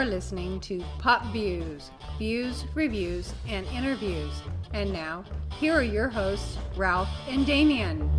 You're listening to PopViews, views, reviews, and interviews. And now, here are your hosts, Ralph and Damien.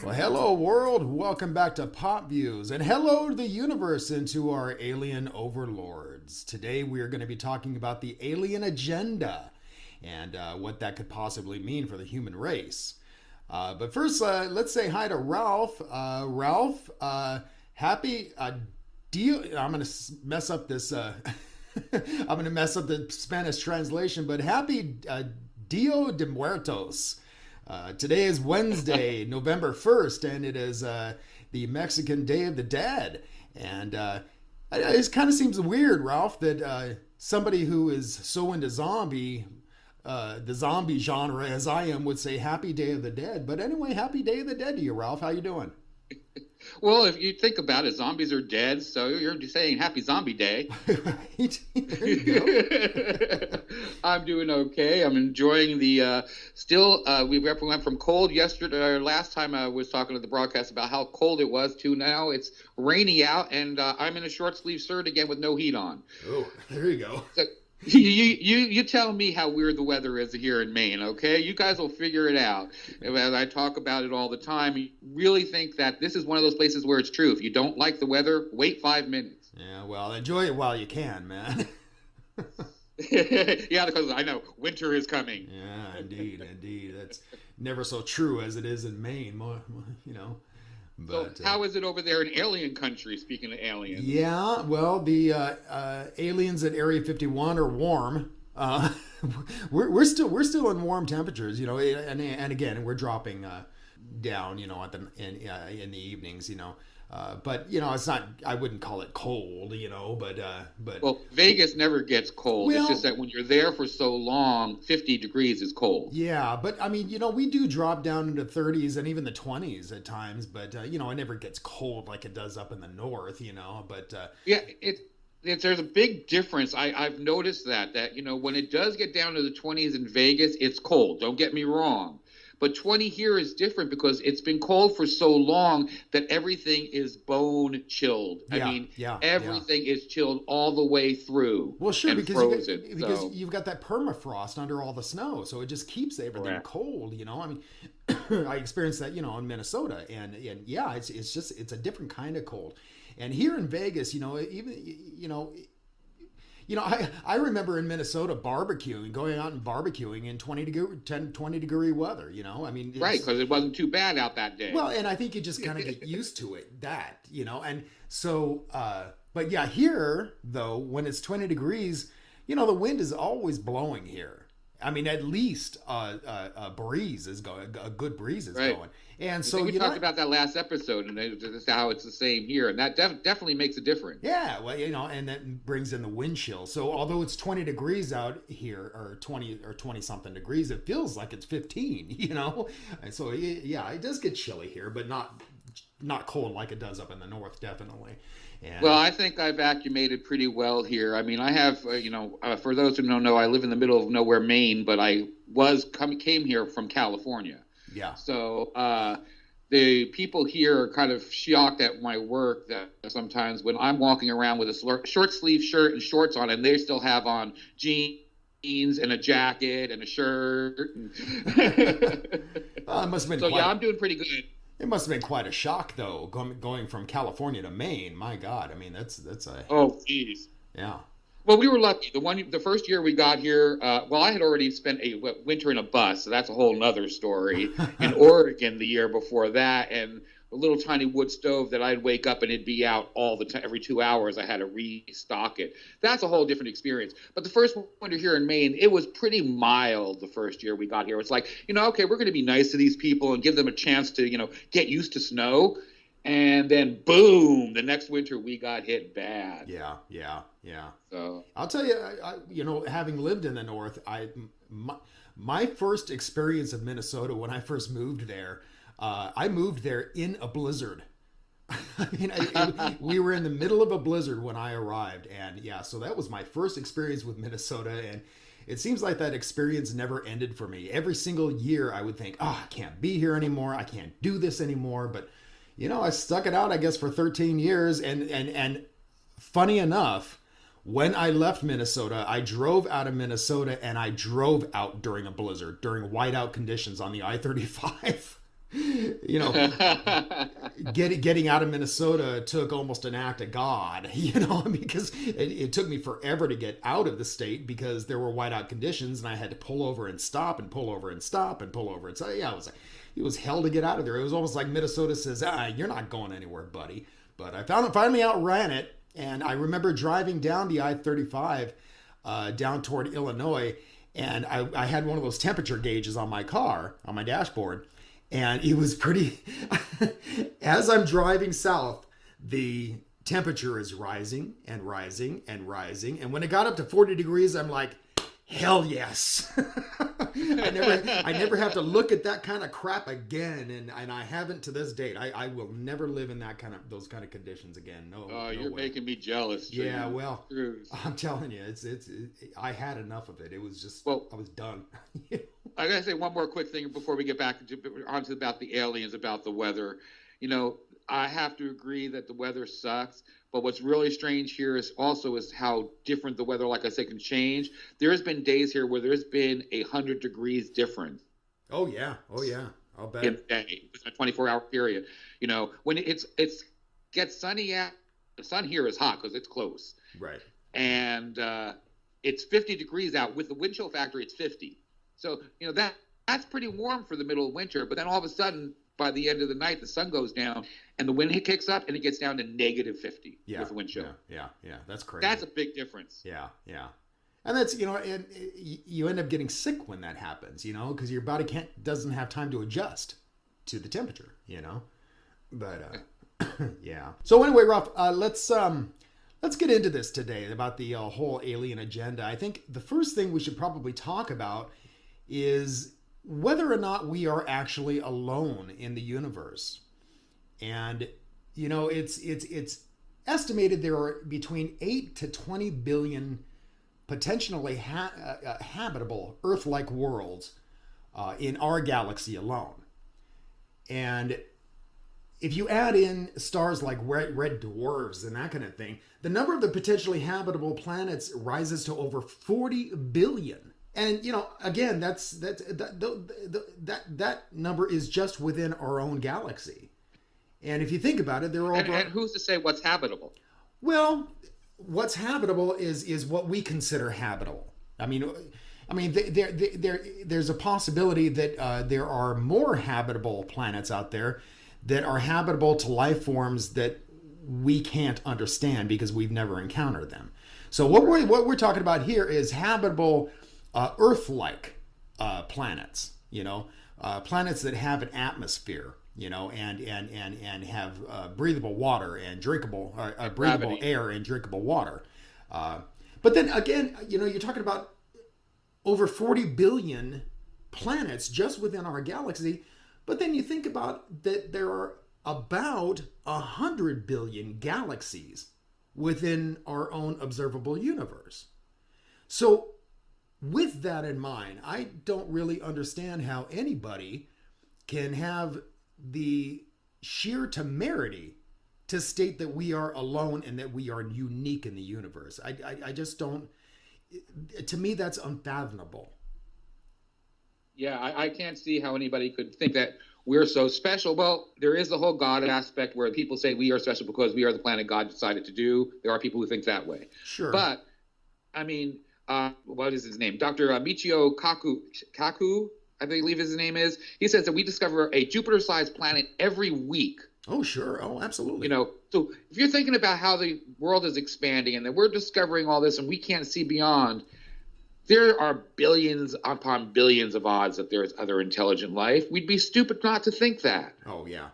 Well, hello world, welcome back to PopViews, and hello to the universe and to our alien overlords. Today we are going to be talking about the alien agenda and what that could possibly mean for the human race. But first, let's say hi to Ralph. Ralph, happy deal. I'm going to mess up this. I'm going to mess up the Spanish translation, but happy Dia de Muertos. Today is Wednesday, November 1st, and it is the Mexican Day of the Dead. And it kind of seems weird, Ralph, that somebody who is so into the zombie genre as I am would say Happy Day of the Dead. But anyway, Happy Day of the Dead to you, Ralph. How you doing? Well, if you think about it, zombies are dead, so you're just saying Happy Zombie Day. Right. There you go. I'm doing okay. I'm enjoying the we went from cold yesterday, or last time I was talking to the broadcast about how cold it was, to now it's rainy out, and I'm in a short sleeve shirt again with no heat on. Oh, there you go. So, you tell me how weird the weather is here in Maine, okay? You guys will figure it out. As I talk about it all the time, you really think that this is one of those places where it's true. If you don't like the weather, wait 5 minutes. Yeah, well, enjoy it while you can, man. Yeah, because I know winter is coming. Yeah, indeed. That's never so true as it is in Maine, you know. But, so how is it over there in alien country, speaking of aliens? Yeah, well, the aliens at Area 51 are warm. We're still in warm temperatures, you know, and again, we're dropping down, you know, in the evenings, you know. But you know, it's not. I wouldn't call it cold, you know. But well, Vegas never gets cold. Well, it's just that when you're there for so long, 50 degrees is cold. Yeah, but I mean, you know, we do drop down into 30s and even the 20s at times. But you know, it never gets cold like it does up in the north, you know. But yeah, there's a big difference. I've noticed that you know, when it does get down to the 20s in Vegas, it's cold. Don't get me wrong. But 20 here is different because it's been cold for so long that everything is bone chilled. Everything is chilled all the way through. Well, sure, and because frozen. Because you've got that permafrost under all the snow, so it just keeps everything cold. You know, I mean, I experienced that, you know, in Minnesota, and yeah, it's a different kind of cold. And here in Vegas, you know, I remember in Minnesota going out and barbecuing in 20 degree weather, you know, I mean. Right, because it wasn't too bad out that day. Well, and I think you just kind of get used to it, you know, and so, but yeah, here though, when it's 20 degrees, you know, the wind is always blowing here. I mean, at least a breeze is going, a good breeze is going. And so we talked about that last episode, and that's how it's the same here, and that definitely makes a difference. Yeah, well, you know, and that brings in the wind chill. So although it's 20 degrees out here, or 20 something degrees, it feels like it's 15. You know, and so yeah, it does get chilly here, but not cold like it does up in the north, definitely. And, well, I think I've acclimated pretty well here. I mean, I have, for those who don't know, I live in the middle of nowhere, Maine, but I came here from California. Yeah. So the people here are kind of shocked at my work that sometimes when I'm walking around with a short sleeve shirt and shorts on, and they still have on jeans and a jacket and a shirt. Well, it must have been so yeah, I'm doing pretty good. It must have been quite a shock, though, going from California to Maine. My God, I mean, that's a... Oh, geez. Yeah. Well, we were lucky. The first year we got here, well, I had already spent a winter in a bus, so that's a whole nother story. In Oregon, the year before that, and a little tiny wood stove that I'd wake up and it'd be out all the time. Every 2 hours, I had to restock it. That's a whole different experience. But the first winter here in Maine, it was pretty mild. The first year we got here, it's like, okay, we're going to be nice to these people and give them a chance to, get used to snow. And then boom, the next winter we got hit bad. Yeah. So I'll tell you, having lived in the North, my first experience of Minnesota when I first moved there, I moved there in a blizzard. I mean, we were in the middle of a blizzard when I arrived, and so that was my first experience with Minnesota, and it seems like that experience never ended for me. Every single year, I would think, I can't be here anymore. I can't do this anymore, but. I stuck it out, I guess, for 13 years. And funny enough, when I left Minnesota, I drove out of Minnesota and I drove out during a blizzard, during whiteout conditions on the I-35. Getting out of Minnesota took almost an act of God, because it took me forever to get out of the state because there were whiteout conditions and I had to pull over and stop and pull over and stop and pull over and so it was hell to get out of there. It was almost like Minnesota says, you're not going anywhere, buddy. But I finally outran it. And I remember driving down the I-35 down toward Illinois. And I had one of those temperature gauges on my car, on my dashboard. And it was pretty, as I'm driving south, the temperature is rising and rising and rising. And when it got up to 40 degrees, I'm like, hell yes. I never have to look at that kind of crap again. And I haven't to this date. I will never live in those kind of conditions again. No. You're making me jealous. Jim. Yeah, well, I'm telling you, I had enough of it. It was just, I was done. I gotta say one more quick thing before we get back onto about the aliens, about the weather. I have to agree that the weather sucks. But what's really strange here is how different the weather, like I said, can change. There's been days here where there's been 100 degrees difference. Oh yeah. I'll bet. In a day, a 24-hour period. When it gets sunny out, the sun here is hot because it's close. Right. And it's 50 degrees out. With the wind chill factor, it's 50. So, that's pretty warm for the middle of winter. But then all of a sudden, by the end of the night, the sun goes down and the wind kicks up and it gets down to negative 50 with the wind chill. Yeah. That's crazy. That's a big difference. Yeah. And that's, and you end up getting sick when that happens, because your body doesn't have time to adjust to the temperature, But, yeah. So anyway, Ralph, let's get into this today about the whole alien agenda. I think the first thing we should probably talk about is whether or not we are actually alone in the universe. And, it's estimated there are between 8 to 20 billion potentially habitable Earth-like worlds in our galaxy alone. And if you add in stars like red dwarfs and that kind of thing, the number of the potentially habitable planets rises to over 40 billion. And again, that number is just within our own galaxy. And if you think about it, there are over. And who's to say what's habitable? Well, what's habitable is what we consider habitable. I mean, there's a possibility that there are more habitable planets out there that are habitable to life forms that we can't understand because we've never encountered them. So what we're talking about here is habitable Earth-like planets, planets that have an atmosphere, and have breathable water and drinkable, breathable air and drinkable water. But then again, you're talking about over 40 billion planets just within our galaxy. But then you think about that there are about 100 billion galaxies within our own observable universe. So with that in mind, I don't really understand how anybody can have the sheer temerity to state that we are alone and that we are unique in the universe. I just don't, to me, that's unfathomable. Yeah, I can't see how anybody could think that we're so special. Well, there is the whole God aspect where people say we are special because we are the planet God decided to do. There are people who think that way. Sure. But I mean, what is his name? Dr. Michio Kaku, I believe his name is. He says that we discover a Jupiter-sized planet every week. Oh, sure. Oh, absolutely. So if you're thinking about how the world is expanding and that we're discovering all this and we can't see beyond, there are billions upon billions of odds that there's other intelligent life. We'd be stupid not to think that. Oh, yeah.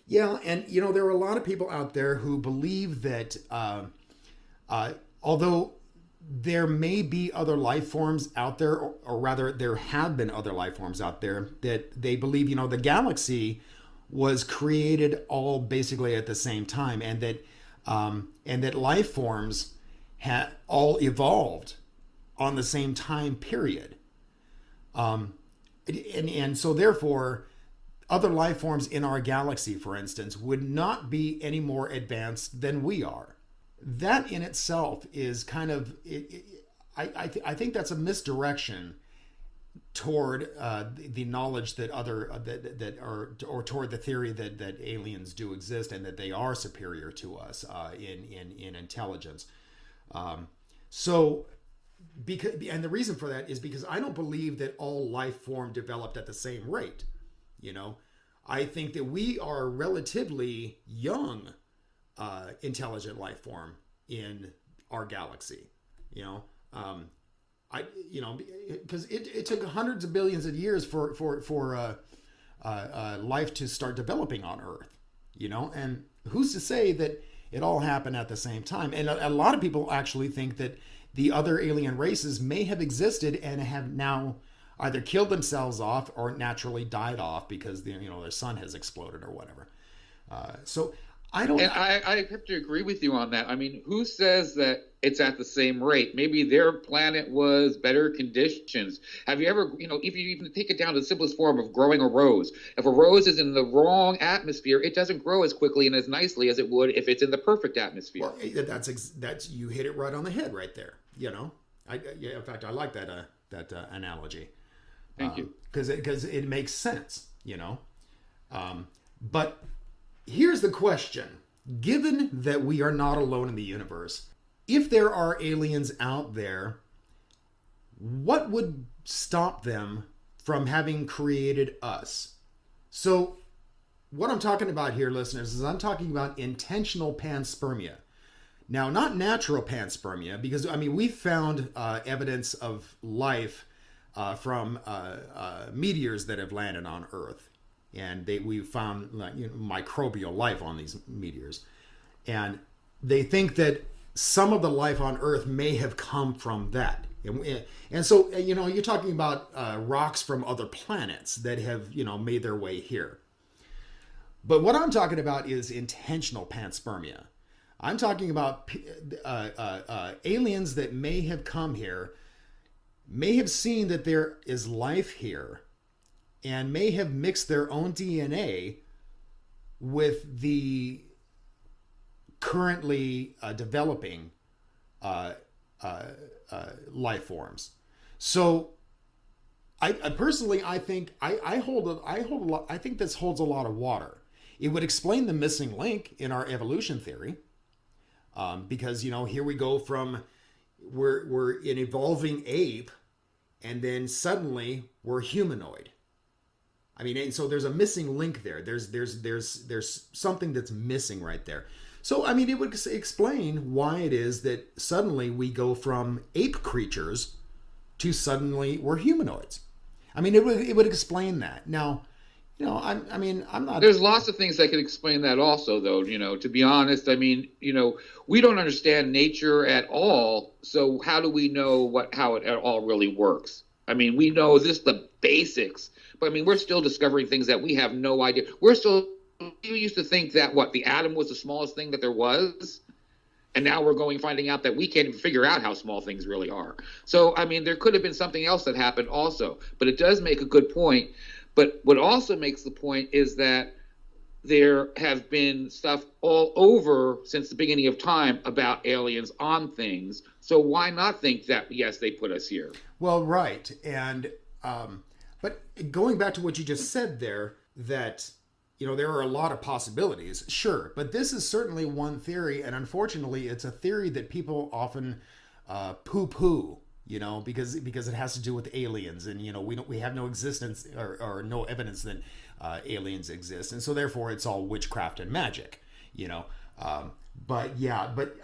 Yeah, and there are a lot of people out there who believe that although there may be other life forms out there, or rather there have been other life forms out there, that they believe, the galaxy was created all basically at the same time, and that life forms had all evolved on the same time period. And so therefore, other life forms in our galaxy, for instance, would not be any more advanced than we are. That in itself is kind of, I think that's a misdirection toward the knowledge that or toward the theory that aliens do exist and that they are superior to us in intelligence. And the reason for that is because I don't believe that all life form developed at the same rate. I think that we are a relatively young intelligent life form in our galaxy. Because it took hundreds of billions of years for life to start developing on Earth. And who's to say that it all happened at the same time? And a lot of people actually think that the other alien races may have existed and have now either killed themselves off or naturally died off because their sun has exploded or whatever. So I don't. And I have to agree with you on that. I mean, who says that it's at the same rate? Maybe their planet was better conditions. Have you ever, if you even take it down to the simplest form of growing a rose, if a rose is in the wrong atmosphere, it doesn't grow as quickly and as nicely as it would if it's in the perfect atmosphere. Well, that's you hit it right on the head right there. In fact, I like that analogy. Thank you. Because it makes sense. But here's the question. Given that we are not alone in the universe, if there are aliens out there, what would stop them from having created us? So what I'm talking about here, listeners, is I'm talking about intentional panspermia. Now, not natural panspermia, because, we found evidence of life from meteors that have landed on Earth. And we found microbial life on these meteors. And they think that some of the life on Earth may have come from that. And so, you're talking about rocks from other planets that have, made their way here. But what I'm talking about is intentional panspermia. I'm talking about aliens that may have come here, may have seen that there is life here, and may have mixed their own DNA with the currently developing life forms. So, I personally, I think I think this holds a lot of water. It would explain the missing link in our evolution theory, because here we go from we're an evolving ape, and then suddenly we're humanoid. And so there's a missing link there. There's something that's missing right there. So, it would explain why it is that suddenly we go from ape creatures to suddenly we're humanoids. It would explain that. Now, I'm not. There's lots of things that could explain that also, though, to be honest. We don't understand nature at all. So how do we know how it all really works? We know the basics, but we're still discovering things that we have no idea. You used to think that the atom was the smallest thing that there was. And now we're finding out that we can't even figure out how small things really are. So, there could have been something else that happened also, but it does make a good point. But what also makes the point is that there have been stuff all over since the beginning of time about aliens on things. So why not think that, yes, they put us here? Well, right. And, but going back to what you just said there, that, there are a lot of possibilities. Sure. But this is certainly one theory. And unfortunately, it's a theory that people often poo-poo, because it has to do with aliens, and we have no existence or no evidence that aliens exist, and so therefore it's all witchcraft and magic, but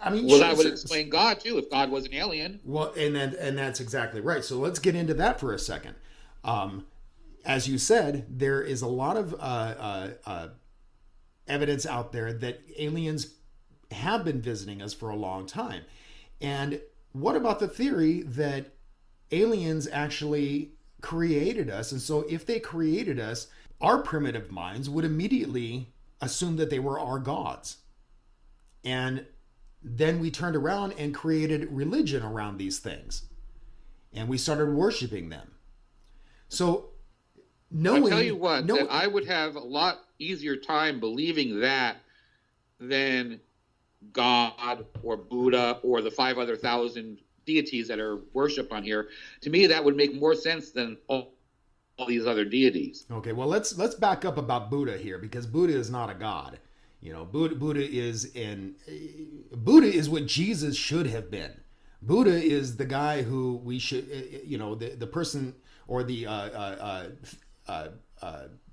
I mean, well, that would explain God too, if God was an alien. Well, and that's exactly right. So let's get into that for a second. As you said, there is a lot of evidence out there that aliens have been visiting us for a long time. And what about the theory that aliens actually created us? And so if they created us, our primitive minds would immediately assume that they were our gods. And then we turned around and created religion around these things. And we started worshiping them. So I'll tell you what, that I would have a lot easier time believing that than God or Buddha or the 5 other thousand deities that are worshipped on here. To me, that would make more sense than all these other deities. Okay, well, let's back up about Buddha here, because Buddha is not a god. Buddha is what Jesus should have been. Buddha is the guy who we should, the person or the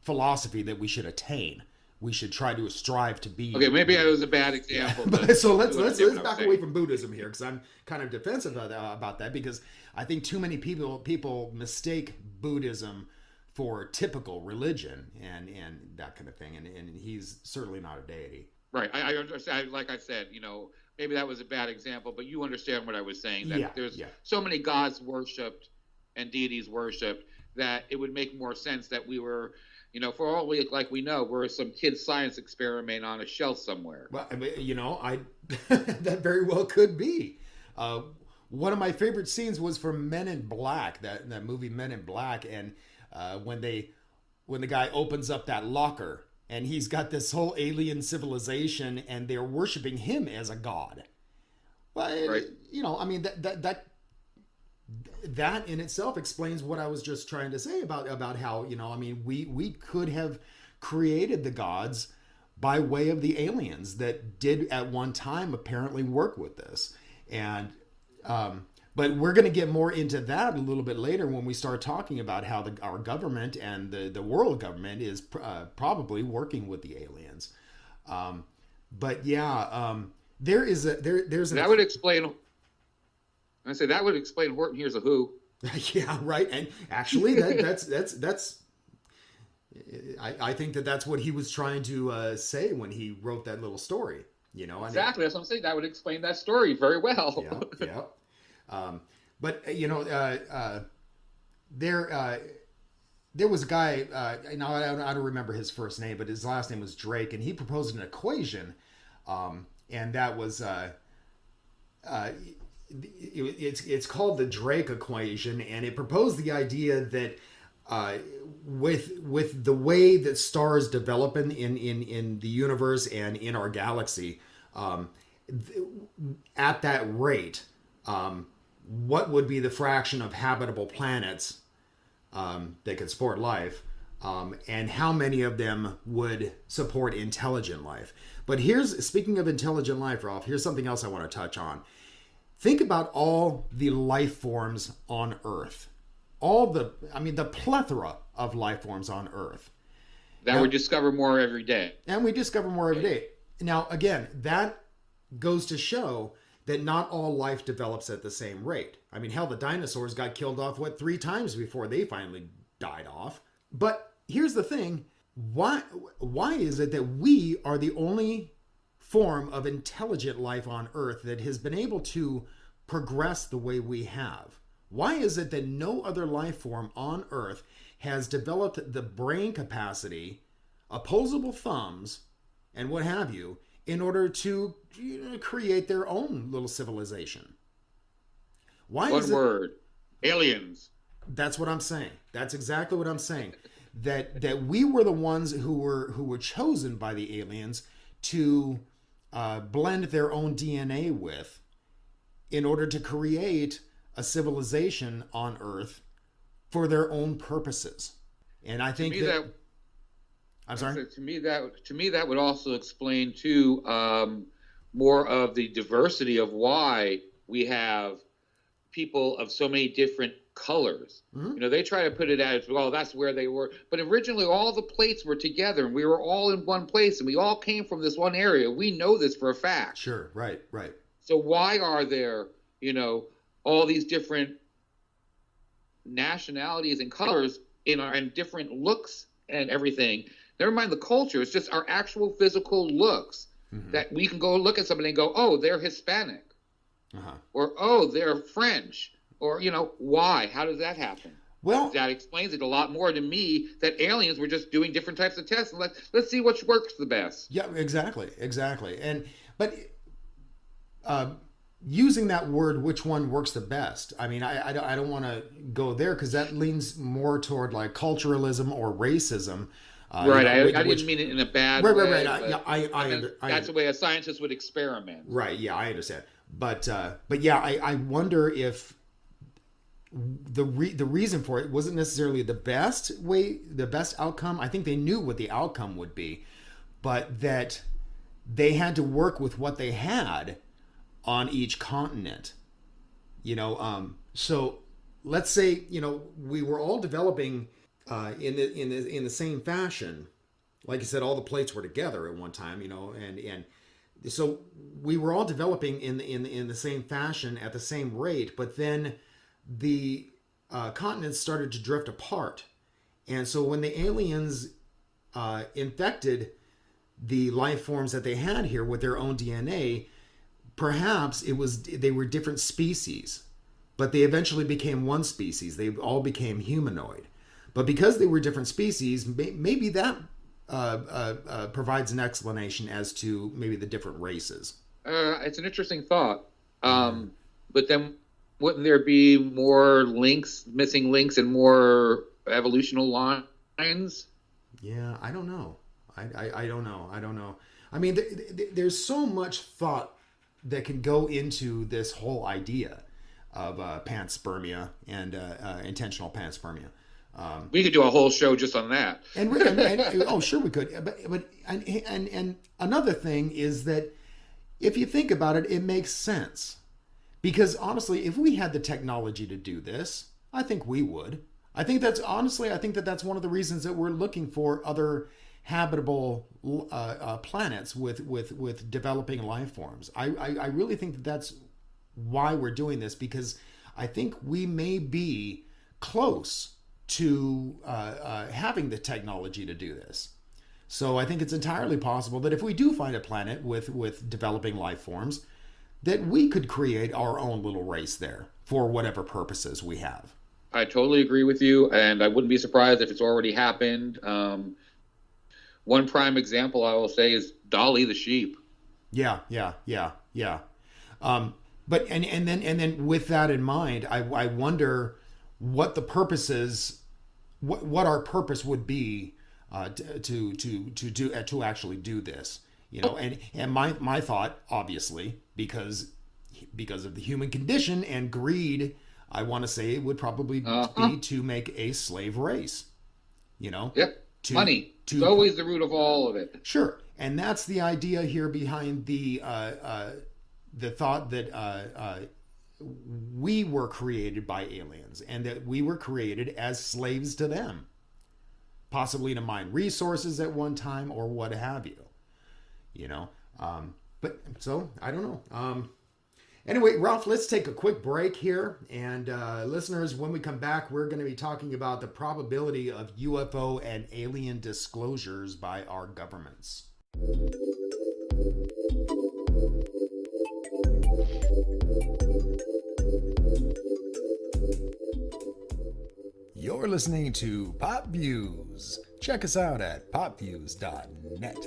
philosophy that we should attain. We should try to strive to be. Okay, maybe that was a bad example. But so let's back away from Buddhism here, because I'm kind of defensive about that, because I think too many people mistake Buddhism for typical religion and that kind of thing, and he's certainly not a deity. Right. I understand. Like I said, maybe that was a bad example, but you understand what I was saying. That there's so many gods worshipped and deities worshipped that it would make more sense that we were, for all we know, we're some kid's science experiment on a shelf somewhere. Well, I mean, that very well could be. One of my favorite scenes was from Men in Black, that movie Men in Black, and when the guy opens up that locker and he's got this whole alien civilization and they're worshiping him as a god. Well, right. I mean, that in itself explains what I was just trying to say about how, we could have created the gods by way of the aliens that did at one time apparently work with this. And but we're going to get more into that a little bit later when we start talking about how our government and the world government is probably working with the aliens. There's that would explain. I say that would explain Horton Hears a Who. Yeah, right. And actually, that's. I think that's what he was trying to say when he wrote that little story. Exactly. That's what I'm saying. That would explain that story very well. Yeah. There was a guy. I don't remember his first name, but his last name was Drake, and he proposed an equation, and that was. It's called the Drake equation, and it proposed the idea that with the way that stars develop in the universe and in our galaxy, at that rate, what would be the fraction of habitable planets that could support life, and how many of them would support intelligent life? But speaking of intelligent life, Ralph, here's something else I want to touch on. Think about all the life forms on Earth. The plethora of life forms on Earth. We discover more every day. And we discover more every day. Now, again, that goes to show that not all life develops at the same rate. I mean, hell, the dinosaurs got killed off, 3 times before they finally died off. But here's the thing. Why is it that we are the only form of intelligent life on Earth that has been able to progress the way we have? Why is it that no other life form on Earth has developed the brain capacity, opposable thumbs, and what have you, in order to create their own little civilization? One word: aliens. That's what I'm saying. That's exactly what I'm saying. That we were the ones who were chosen by the aliens to blend their own DNA with, in order to create a civilization on Earth for their own purposes. And I think I'm sorry. To me, that would also explain too more of the diversity of why we have people of so many different colors. You know, they try to put it as, well, that's where they were. But originally, all the plates were together, and we were all in one place, and we all came from this one area. We know this for a fact. Sure, right. So why are there, you know, all these different nationalities and colors and different looks and everything? Never mind the culture. It's just our actual physical looks that we can go look at somebody and go, oh, they're Hispanic. Or, oh, they're French. Or, you know, why? How does that happen? Well, that explains it a lot more to me, that aliens were just doing different types of tests. And let's see which works the best. Yeah, exactly. But using that word, which one works the best? I mean, I don't want to go there, because that leans more toward like culturalism or racism. Right. I didn't mean it in a bad way. Right. That's the way a scientist would experiment. Right. Yeah, I understand. But yeah, I wonder if the reason for it wasn't necessarily the best outcome. I think they knew what the outcome would be, but that they had to work with what they had on each continent. You know, so let's say, you know, we were all developing in the same fashion. Like I said, all the plates were together at one time, you know, and so we were all developing in the same fashion at the same rate, but then the continents started to drift apart. And so when the aliens infected the life forms that they had here with their own DNA, perhaps they were different species, but they eventually became one species. They all became humanoid. But because they were different species, maybe that provides an explanation as to maybe the different races. It's an interesting thought. But then wouldn't there be more missing links and more evolutional lines? Yeah, I don't know. I don't know. I mean, there's so much thought that can go into this whole idea of panspermia and intentional panspermia. We could do a whole show just on that. Oh, sure we could. But another thing is that if you think about it, it makes sense. Because honestly, if we had the technology to do this, I think we would. I think that's one of the reasons that we're looking for other habitable planets with developing life forms. I really think that that's why we're doing this, because I think we may be close to having the technology to do this. So I think it's entirely possible that if we do find a planet with developing life forms, that we could create our own little race there for whatever purposes we have. I totally agree with you, and I wouldn't be surprised if it's already happened. One prime example I will say is Dolly the sheep. Yeah. But then with that in mind, I wonder what the purposes, what our purpose would be to actually do this, you know. And my thought, obviously, because of the human condition and greed, I want to say it would probably be to make a slave race, you know. Yep. Money. It's always the root of all of it. Sure. And that's the idea here behind the thought that we were created by aliens and that we were created as slaves to them, possibly to mine resources at one time or what have you, you know. But so I don't know. Anyway, Ralph, let's take a quick break here. And listeners, when we come back, we're going to be talking about the probability of UFO and alien disclosures by our governments. You're listening to PopViews. Check us out at popviews.net.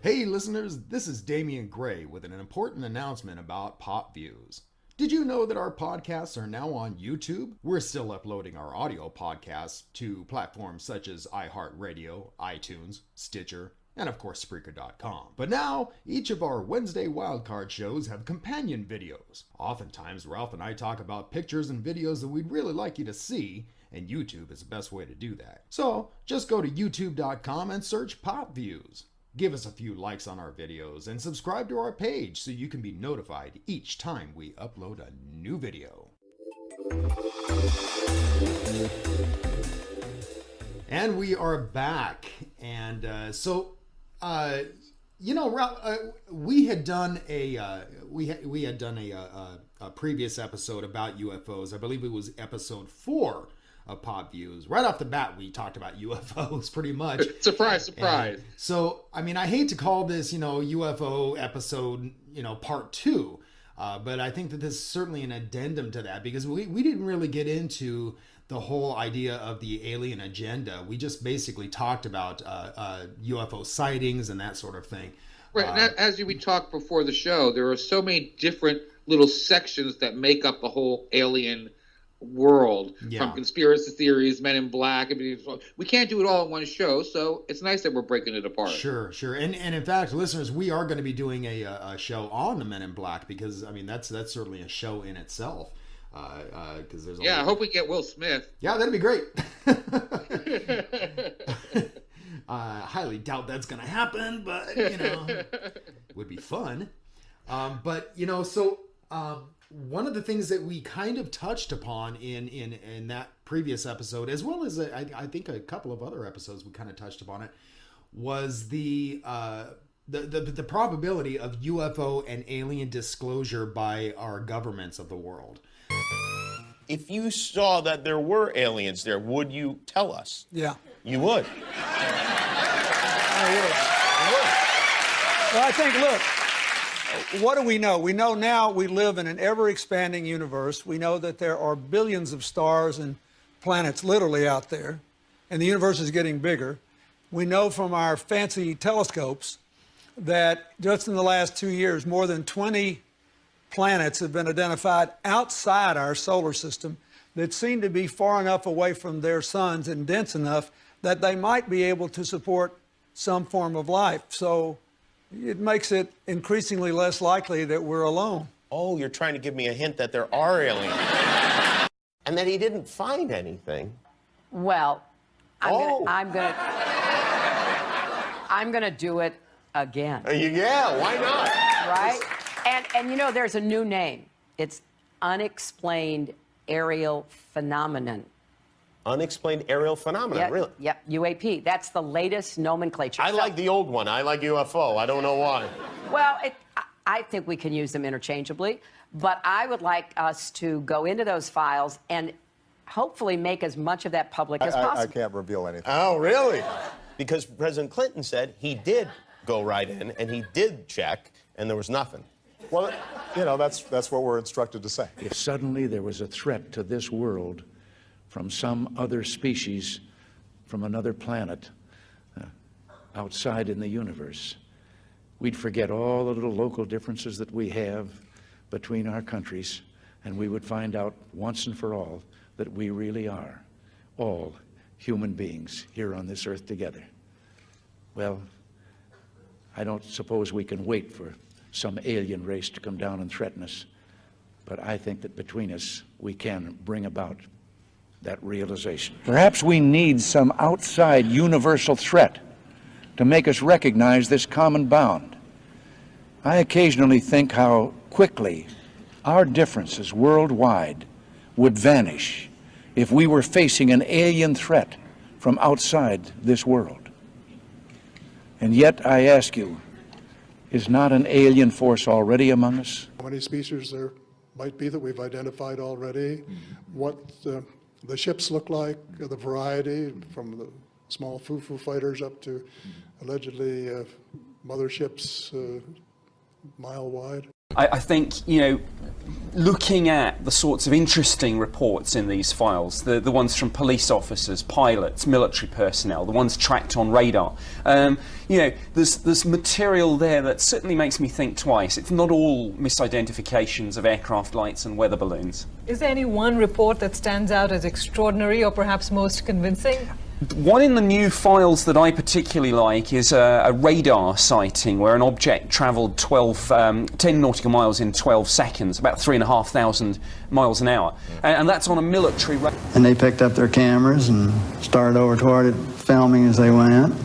Hey listeners, this is Damian Gray with an important announcement about PopViews. Did you know that our podcasts are now on YouTube? We're still uploading our audio podcasts to platforms such as iHeartRadio, iTunes, Stitcher, and of course Spreaker.com. But now, each of our Wednesday wildcard shows have companion videos. Oftentimes, Ralph and I talk about pictures and videos that we'd really like you to see, and YouTube is the best way to do that. So, just go to youtube.com and search PopViews. give us a few likes on our videos, and subscribe to our page so you can be notified each time we upload a new video. And we are back, and you know, Ralph, we had done a previous episode about UFOs. I believe it was episode 4 of PopViews. Right off the bat, we talked about UFOs pretty much. Surprise, surprise. And so, I mean, I hate to call this, you know, UFO episode, you know, part 2, but I think that this is certainly an addendum to that, because we didn't really get into the whole idea of the alien agenda. We just basically talked about UFO sightings and that sort of thing. Right, and as we talked before the show, there are so many different little sections that make up the whole alien world, from conspiracy theories, Men in Black. We can't do it all in one show, so it's nice that we're breaking it apart. Sure. And in fact, listeners, we are going to be doing a show on the Men in Black, because, I mean, that's certainly a show in itself. Because there's I hope we get Will Smith. Yeah, that'd be great. Highly doubt that's gonna happen, but you know, would be fun. But you know, so one of the things that we kind of touched upon in that previous episode, as well as I think a couple of other episodes, we kind of touched upon it, was the probability of UFO and alien disclosure by our governments of the world. If you saw that there were aliens there, would you tell us? Yeah. You would? I would. Well, I think, look, what do we know? We know now we live in an ever-expanding universe. We know that there are billions of stars and planets literally out there, and the universe is getting bigger. We know from our fancy telescopes that just in the last 2 years, more than 20 planets have been identified outside our solar system that seem to be far enough away from their suns and dense enough that they might be able to support some form of life. So it makes it increasingly less likely that we're alone. Oh, you're trying to give me a hint that there are aliens. And that he didn't find anything. Well, I'm gonna do it again. Yeah, why not? Right? And you know, there's a new name. It's unexplained aerial phenomenon. Unexplained aerial phenomenon, really? Yep, UAP. That's the latest nomenclature. I like the old one. I like UFO. I don't know why. Well, I think we can use them interchangeably, but I would like us to go into those files and hopefully make as much of that public as possible. I can't reveal anything. Oh, really? Because President Clinton said he did go right in and he did check and there was nothing. Well, you know, that's what we're instructed to say. If suddenly there was a threat to this world from some other species, from another planet, outside in the universe, we'd forget all the little local differences that we have between our countries, and we would find out once and for all that we really are all human beings here on this earth together. Well, I don't suppose we can wait for some alien race to come down and threaten us, but I think that between us we can bring about that realization. Perhaps we need some outside universal threat to make us recognize this common bound. I occasionally think how quickly our differences worldwide would vanish if we were facing an alien threat from outside this world. And yet, I ask you, is not an alien force already among us? How many species there might be that we've identified already? What the ships look like, the variety, from the small foo-foo fighters up to allegedly motherships mile wide. I think, you know, looking at the sorts of interesting reports in these files, the ones from police officers, pilots, military personnel, the ones tracked on radar, you know, there's material there that certainly makes me think twice. It's not all misidentifications of aircraft lights and weather balloons. Is there any one report that stands out as extraordinary or perhaps most convincing? One in the new files that I particularly like is a radar sighting where an object travelled 10 nautical miles in 12 seconds, about 3,500 miles an hour. And that's on a military radar. And they picked up their cameras and started over toward it, filming as they went.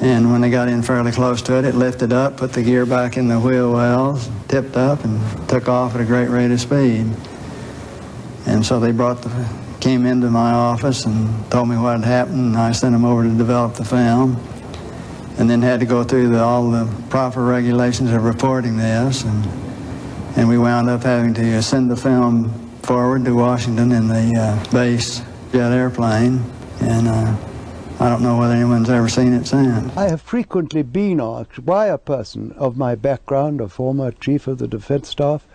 And when they got in fairly close to it, it lifted up, put the gear back in the wheel wells, tipped up, and took off at a great rate of speed. And so they came into my office and told me what had happened, and I sent them over to develop the film, and then had to go through all the proper regulations of reporting this, and we wound up having to send the film forward to Washington in the base jet airplane, and I don't know whether anyone's ever seen it since. I have frequently been asked by a person of my background, a former chief of the defense staff,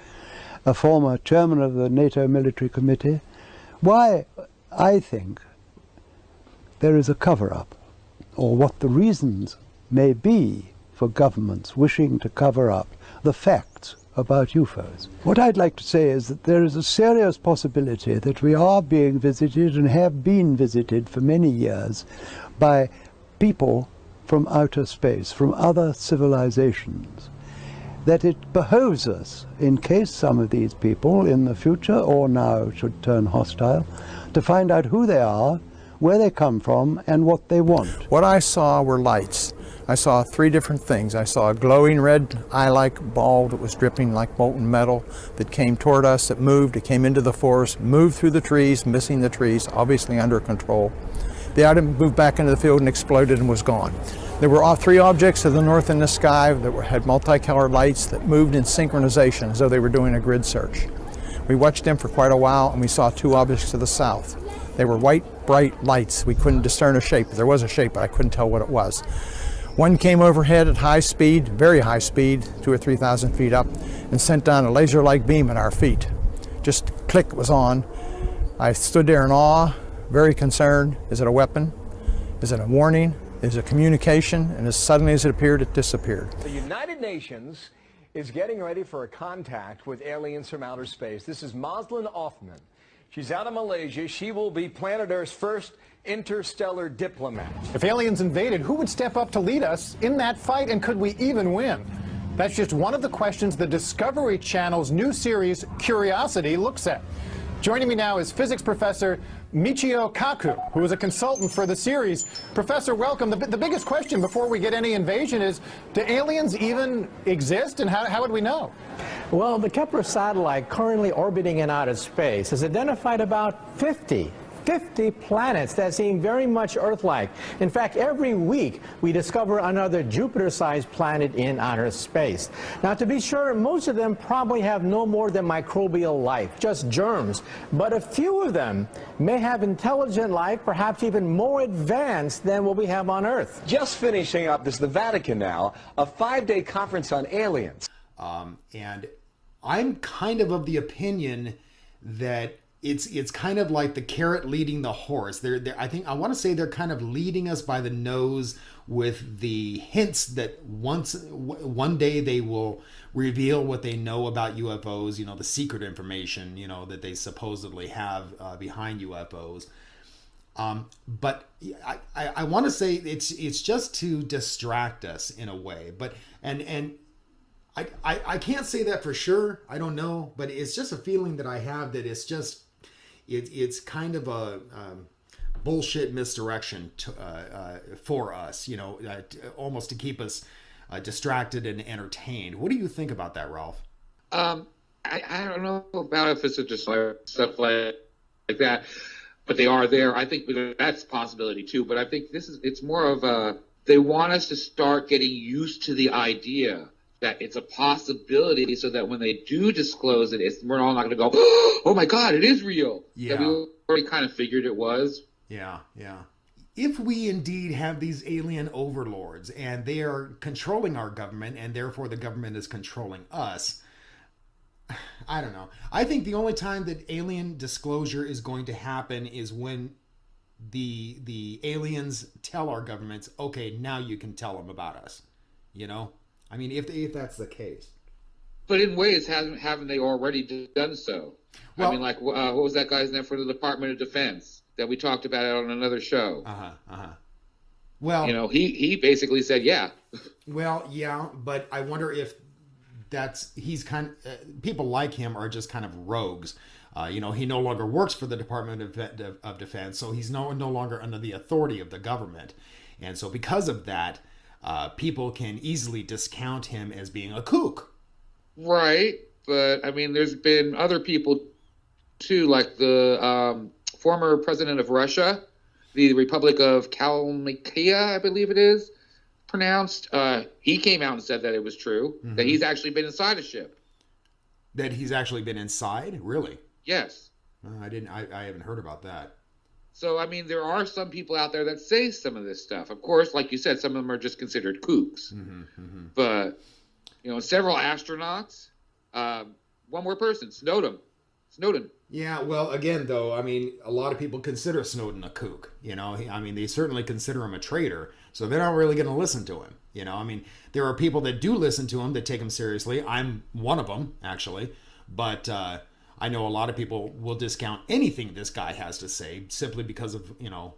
a former chairman of the NATO military committee, why I think there is a cover-up, or what the reasons may be for governments wishing to cover up the facts about UFOs. What I'd like to say is that there is a serious possibility that we are being visited and have been visited for many years by people from outer space, from other civilizations. That it behoves us, in case some of these people in the future or now should turn hostile, to find out who they are, where they come from, and what they want. What I saw were lights. I saw three different things. I saw a glowing red eye-like ball that was dripping like molten metal that came toward us, it moved, it came into the forest, moved through the trees, missing the trees, obviously under control. The item moved back into the field and exploded and was gone. There were three objects to the north in the sky that had multicolored lights that moved in synchronization as though they were doing a grid search. We watched them for quite a while, and we saw two objects to the south. They were white, bright lights. We couldn't discern a shape. There was a shape, but I couldn't tell what it was. One came overhead at high speed, very high speed, 2,000 or 3,000 feet up, and sent down a laser-like beam at our feet. Just click, it was on. I stood there in awe, very concerned. Is it a weapon? Is it a warning? Is it communication? And as suddenly as it appeared, it disappeared. The United Nations is getting ready for a contact with aliens from outer space. This is Moslin Othman. She's out of Malaysia. She will be planet Earth's first interstellar diplomat. If aliens invaded, who would step up to lead us in that fight, and could we even win? That's just one of the questions the Discovery Channel's new series, Curiosity, looks at. Joining me now is physics professor Michio Kaku, who is a consultant for the series. Professor, welcome. The biggest question before we get any invasion is, do aliens even exist, and how would we know? Well, the Kepler satellite currently orbiting in outer space has identified about 50 planets that seem very much Earth-like. In fact, every week we discover another Jupiter-sized planet in outer space. Now, to be sure, most of them probably have no more than microbial life, just germs. But a few of them may have intelligent life, perhaps even more advanced than what we have on Earth. Just finishing up, this is the Vatican now, a 5-day conference on aliens. And I'm kind of the opinion that it's kind of like the carrot leading the horse. I want to say they're kind of leading us by the nose with the hints that one day they will reveal what they know about UFOs, the secret information, that they supposedly have behind UFOs. But I want to say it's just to distract us in a way. But and I can't say that for sure. I don't know, but it's just a feeling that I have that it's kind of a bullshit misdirection for us, almost to keep us distracted and entertained. What do you think about that, Ralph? I don't know about if it's just stuff like that, but they are there. I think that's a possibility too. But I think it's more of they want us to start getting used to the idea that it's a possibility, so that when they do disclose it, we're all not going to go, oh my God, it is real. Yeah. That we already kind of figured it was. Yeah. If we indeed have these alien overlords and they are controlling our government and therefore the government is controlling us, I don't know. I think the only time that alien disclosure is going to happen is when the aliens tell our governments, okay, now you can tell them about us, I mean, if that's the case. But in ways, haven't they already done so? Well, I mean, like, what was that guy's name for the Department of Defense that we talked about it on another show? Well, he basically said, yeah. Well, yeah, but I wonder if he's kind of, people like him are just kind of rogues. He no longer works for the Department of Defense, so he's no longer under the authority of the government. And so because of that, people can easily discount him as being a kook. Right, but I mean, there's been other people too, like the former president of Russia, the Republic of Kalmykia, I believe it is pronounced. He came out and said that it was true, that he's actually been inside a ship. That he's actually been inside? Really? Yes. I haven't heard about that. So, I mean, there are some people out there that say some of this stuff. Of course, like you said, some of them are just considered kooks. But, you know, several astronauts, one more person, Snowden. Yeah, well, again, though, I mean, a lot of people consider Snowden a kook. You know, I mean, they certainly consider him a traitor. So they're not really going to listen to him. You know, I mean, there are people that do listen to him, that take him seriously. I'm one of them, actually. But I know a lot of people will discount anything this guy has to say simply because of, you know,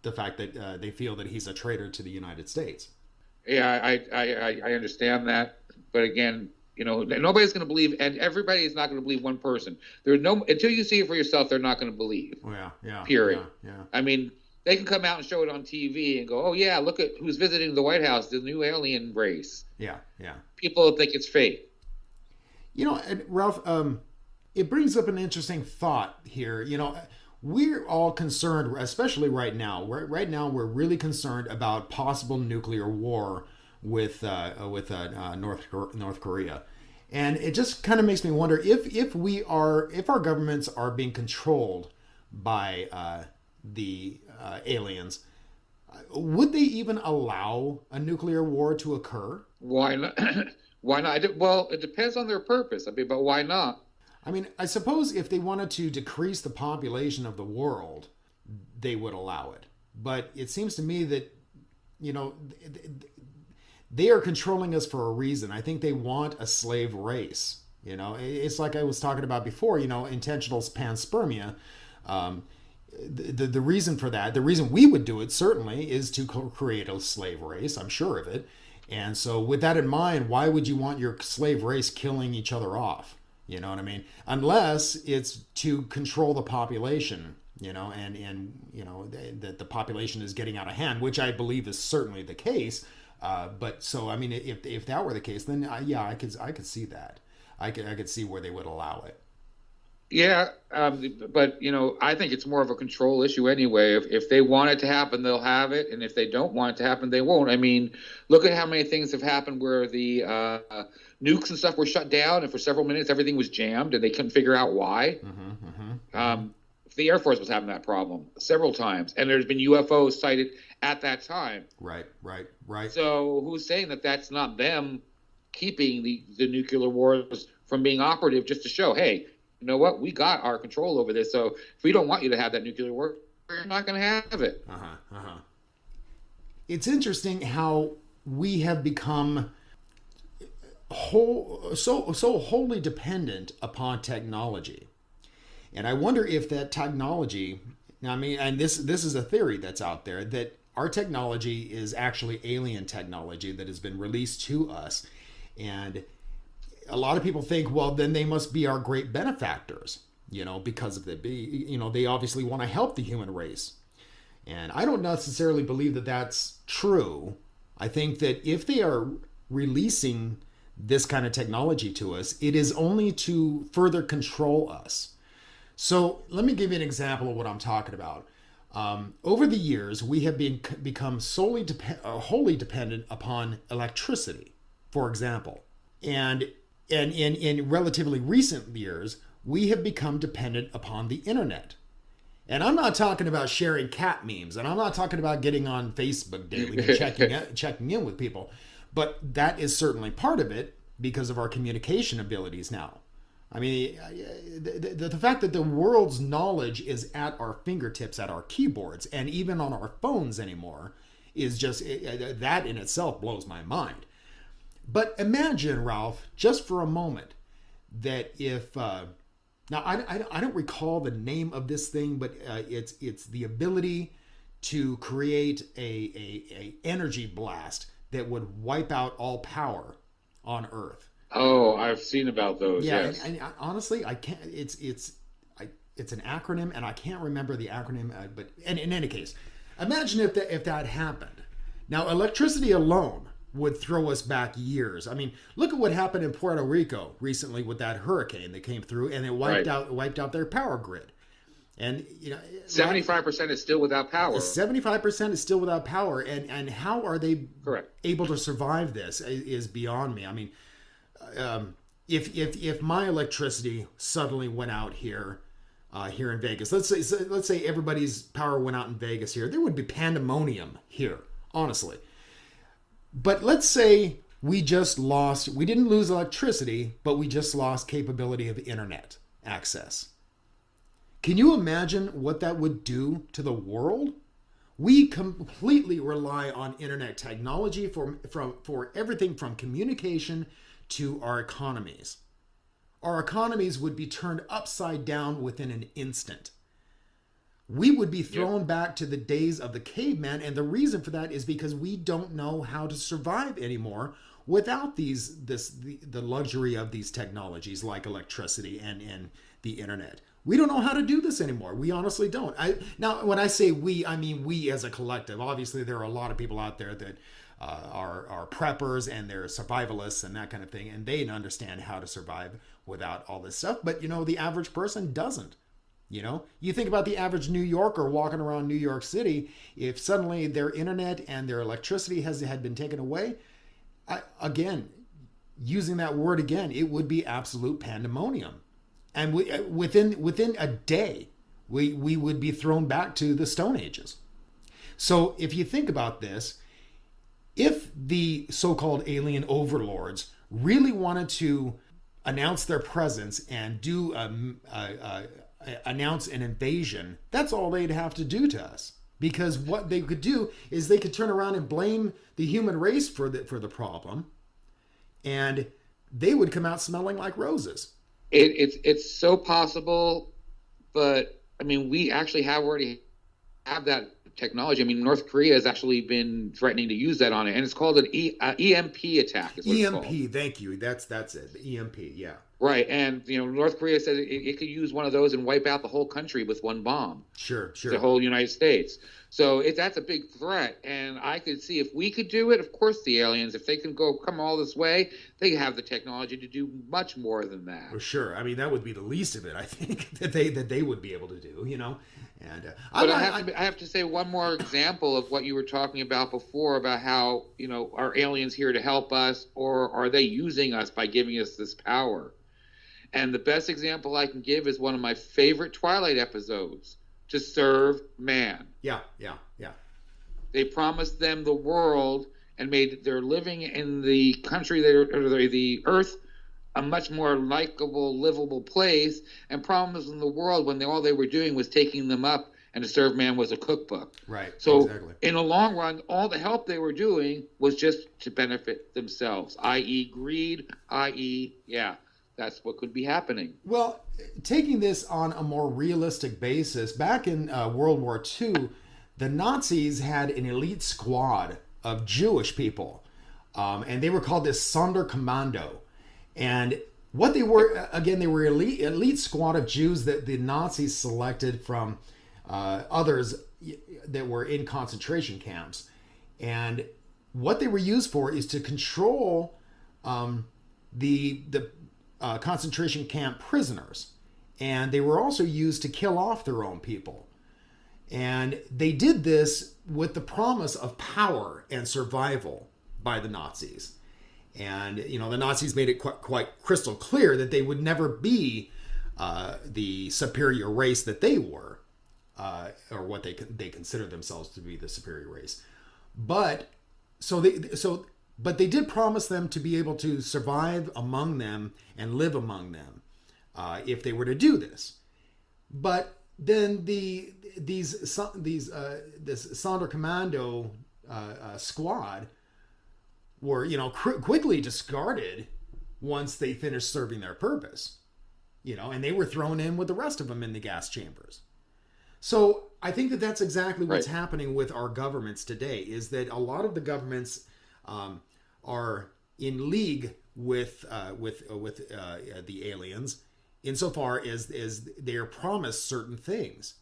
the fact that they feel that he's a traitor to the United States. Yeah, I understand that. But again, you know, nobody's going to believe, and everybody is not going to believe one person. There's no, until you see it for yourself, they're not going to believe. Yeah. Period. Yeah. I mean, they can come out and show it on TV and go, oh, yeah, look at who's visiting the White House, the new alien race. Yeah. People think it's fake. You know, and Ralph, it brings up an interesting thought here. You know, we're all concerned, especially right now. Right now, we're really concerned about possible nuclear war with North Korea, and it just kind of makes me wonder if our governments are being controlled by the aliens, would they even allow a nuclear war to occur? Why not? Why not? Well, it depends on their purpose. I mean, but why not? I mean, I suppose if they wanted to decrease the population of the world, they would allow it. But it seems to me that, you know, they are controlling us for a reason. I think they want a slave race. You know, it's like I was talking about before, you know, intentional panspermia. The reason for that, the reason we would do it certainly is to create a slave race. I'm sure of it. And so with that in mind, why would you want your slave race killing each other off? You know what I mean? Unless it's to control the population, you know, and you know, that the population is getting out of hand, which I believe is certainly the case. But so, I mean, if that were the case, then I could see that. I could see where they would allow it. Yeah, but you know, I think it's more of a control issue anyway. If they want it to happen, they'll have it, and if they don't want it to happen, they won't. I mean, look at how many things have happened where the nukes and stuff were shut down, and for several minutes everything was jammed, and they couldn't figure out why. The Air Force was having that problem several times, and there's been UFOs sighted at that time. Right. So who's saying that that's not them keeping the nuclear wars from being operative, just to show, hey, you know what? We got our control over this. So if we don't want you to have that nuclear war, we're not going to have it. It's interesting how we have become so wholly dependent upon technology. And I wonder if that technology, I mean, and this is a theory that's out there, that our technology is actually alien technology that has been released to us. And a lot of people think, well, then they must be our great benefactors, you know, because of they obviously want to help the human race. And I don't necessarily believe that that's true. I think that if they are releasing this kind of technology to us, it is only to further control us. So let me give you an example of what I'm talking about. Over the years, we have become wholly dependent upon electricity, for example. And in relatively recent years, we have become dependent upon the internet. And I'm not talking about sharing cat memes, and I'm not talking about getting on Facebook daily and checking in with people. But that is certainly part of it because of our communication abilities now. I mean, the fact that the world's knowledge is at our fingertips, at our keyboards, and even on our phones anymore is just, that in itself blows my mind. But imagine, Ralph, just for a moment, that if now I don't recall the name of this thing, but it's the ability to create a energy blast that would wipe out all power on Earth. Oh, I've seen about those. Yeah, yes. and honestly, I can't. It's an acronym, and I can't remember the acronym. But in any case, Imagine if that happened. Now, electricity alone would throw us back years. I mean, look at what happened in Puerto Rico recently with that hurricane that came through, and it wiped out their power grid. And 75% is still without power. 75% is still without power, and how are they able to survive this is beyond me. I mean, if my electricity suddenly went out here in Vegas, let's say everybody's power went out in Vegas here, there would be pandemonium here, honestly. But let's say we didn't lose electricity, but we just lost capability of internet access. Can you imagine what that would do to the world? We completely rely on internet technology for everything from communication to our economies. Our economies would be turned upside down within an instant. We would be thrown back to the days of the caveman, and the reason for that is because we don't know how to survive anymore without the luxury of these technologies like electricity and the internet. We don't know how to do this anymore. We honestly don't. Now, when I say we, I mean we as a collective. Obviously, there are a lot of people out there that are preppers and they're survivalists and that kind of thing, and they understand how to survive without all this stuff. But, the average person doesn't. You think about the average New Yorker walking around New York City, if suddenly their internet and their electricity had been taken away, using that word again, it would be absolute pandemonium. And within a day, we would be thrown back to the Stone Ages. So if you think about this, if the so-called alien overlords really wanted to announce their presence and do announce an invasion, that's all they'd have to do to us. Because what they could do is they could turn around and blame the human race for the problem, and they would come out smelling like roses. It's so possible, but I mean, we actually already have that technology. I mean, North Korea has actually been threatening to use that on it, and it's called an EMP attack. Is what it's called. Thank you. That's it. The EMP, yeah. Right, and North Korea said it could use one of those and wipe out the whole country with one bomb. Sure. The whole United States. So that's a big threat, and I could see if we could do it. Of course, the aliens, if they can come all this way, they have the technology to do much more than that. Well, sure. I mean, that would be the least of it. I think that they would be able to do. And but I have to say one more example of what you were talking about before about how are aliens here to help us, or are they using us by giving us this power? And the best example I can give is one of my favorite Twilight episodes, To Serve Man. Yeah. They promised them the world and made their living in the country, the earth, a much more likable, livable place, and promised them the world when all they were doing was taking them up, and To Serve Man was a cookbook. Right, so exactly. In the long run, all the help they were doing was just to benefit themselves, i.e. greed, i.e. that's what could be happening. Well, taking this on a more realistic basis, back in World War II, the Nazis had an elite squad of Jewish people, and they were called the Sonderkommando. And what they were, again, they were elite squad of Jews that the Nazis selected from others that were in concentration camps. And what they were used for is to control the concentration camp prisoners, and they were also used to kill off their own people. And they did this with the promise of power and survival by the Nazis. And the Nazis made it quite crystal clear that they would never be the superior race that they were, or what they considered themselves to be the superior race. But they did promise them to be able to survive among them and live among them if they were to do this. But then this Sonderkommando squad were quickly discarded once they finished serving their purpose, and they were thrown in with the rest of them in the gas chambers. So I think that that's exactly what's happening with our governments today, is that a lot of the governments are in league with the aliens insofar as they are promised certain things,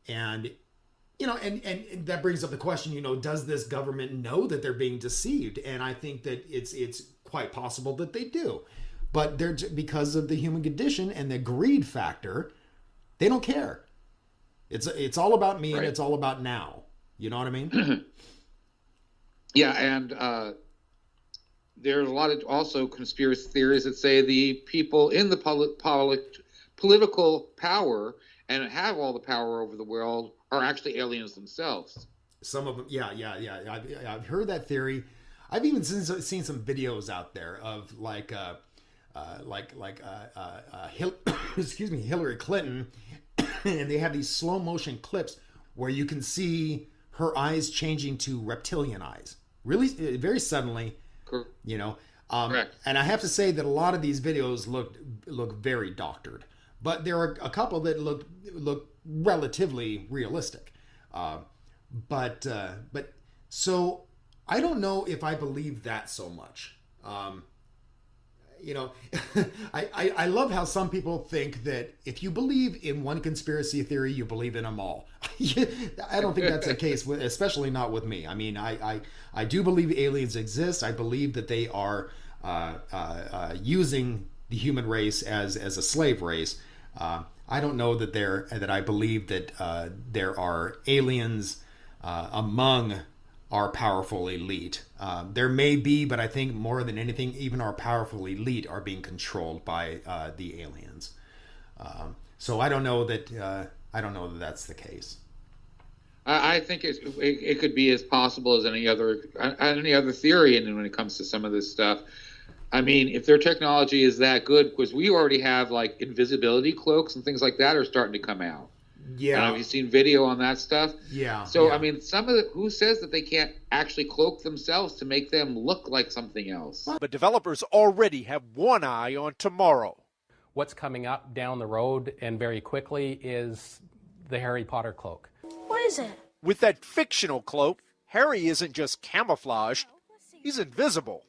and and that brings up the question, does this government know that they're being deceived? And I think that it's quite possible that they do. But they're, because of the human condition and the greed factor, they don't care. It's all about me, right. And it's all about now. You know what I mean? Yeah, and there's a lot of also conspiracy theories that say the people in the political power and have all the power over the world are actually aliens themselves. Some of them, yeah. I've heard that theory. I've even seen some videos out there of Hillary Clinton, and they have these slow motion clips where you can see her eyes changing to reptilian eyes, really, very suddenly. Correct. And I have to say that a lot of these videos look very doctored, but there are a couple that look relatively realistic. But so I don't know if I believe that so much. I love how some people think that if you believe in one conspiracy theory, you believe in them all. I don't think that's the case, especially not with me. I mean, I do believe aliens exist. I believe that they are using the human race as a slave race. I don't know that I believe that there are aliens among our powerful elite. There may be, but I think more than anything, even our powerful elite are being controlled by the aliens. So I don't know that that's the case. I think it could be as possible as any other theory, and when it comes to some of this stuff. I mean, if their technology is that good, because we already have like invisibility cloaks and things like that are starting to come out. Yeah. Have you seen video on that stuff? Yeah. So, yeah. I mean, who says that they can't actually cloak themselves to make them look like something else? But developers already have one eye on tomorrow. What's coming up down the road and very quickly is the Harry Potter cloak. What is it? With that fictional cloak, Harry isn't just camouflaged, he's invisible.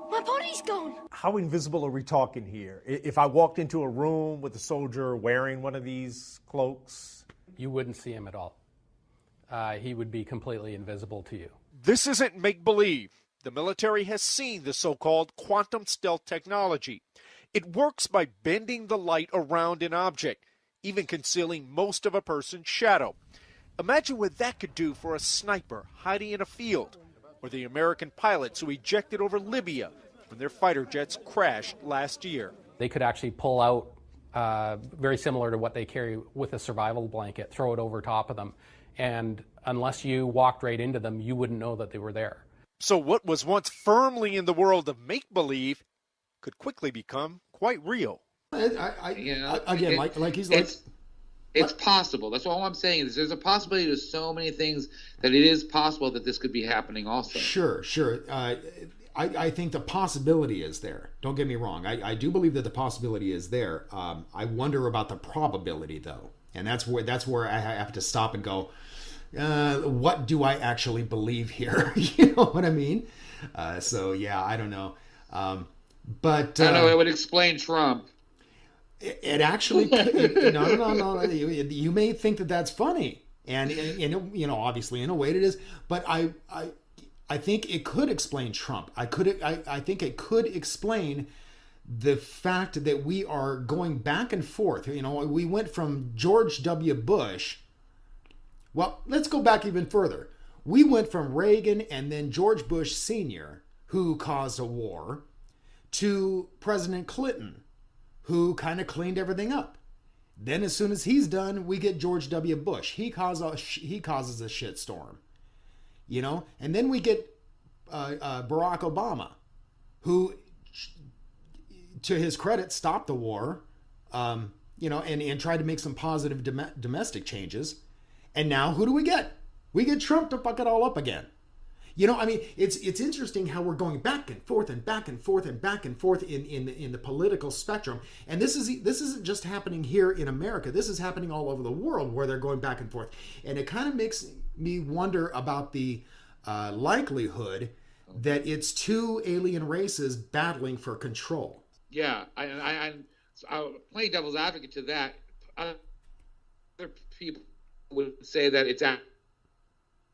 My body's gone. How invisible are we talking here? If I walked into a room with a soldier wearing one of these cloaks? You wouldn't see him at all. He would be completely invisible to you. This isn't make-believe. The military has seen the so-called quantum stealth technology. It works by bending the light around an object, even concealing most of a person's shadow. Imagine what that could do for a sniper hiding in a field, or the American pilots who ejected over Libya when their fighter jets crashed last year. They could actually pull out, very similar to what they carry with a survival blanket, throw it over top of them, and unless you walked right into them, you wouldn't know that they were there. So what was once firmly in the world of make-believe could quickly become quite real. It's possible. That's all I'm saying. There's a possibility to so many things that it is possible that this could be happening also. Sure. I think the possibility is there. Don't get me wrong. I do believe that the possibility is there. I wonder about the probability, though. And that's where I have to stop and go, what do I actually believe here? You know what I mean? So, yeah, I don't know. But I know it would explain Trump. It actually, no. You may think that that's funny, and obviously in a way it is. But I think it could explain Trump. I think it could explain the fact that we are going back and forth. We went from George W. Bush. Well, let's go back even further. We went from Reagan and then George Bush Sr., who caused a war, to President Clinton, who kind of cleaned everything up. Then as soon as he's done, we get George W. Bush. He causes a shitstorm. And then we get Barack Obama, who, to his credit, stopped the war, and tried to make some positive domestic changes. And now who do we get? We get Trump to fuck it all up again. It's interesting how we're going back and forth and back and forth and back and forth in the political spectrum. And this isn't just happening here in America. This is happening all over the world where they're going back and forth. And it kind of makes me wonder about the likelihood that it's two alien races battling for control. Yeah, I'll play devil's advocate to that. other people would say that it's out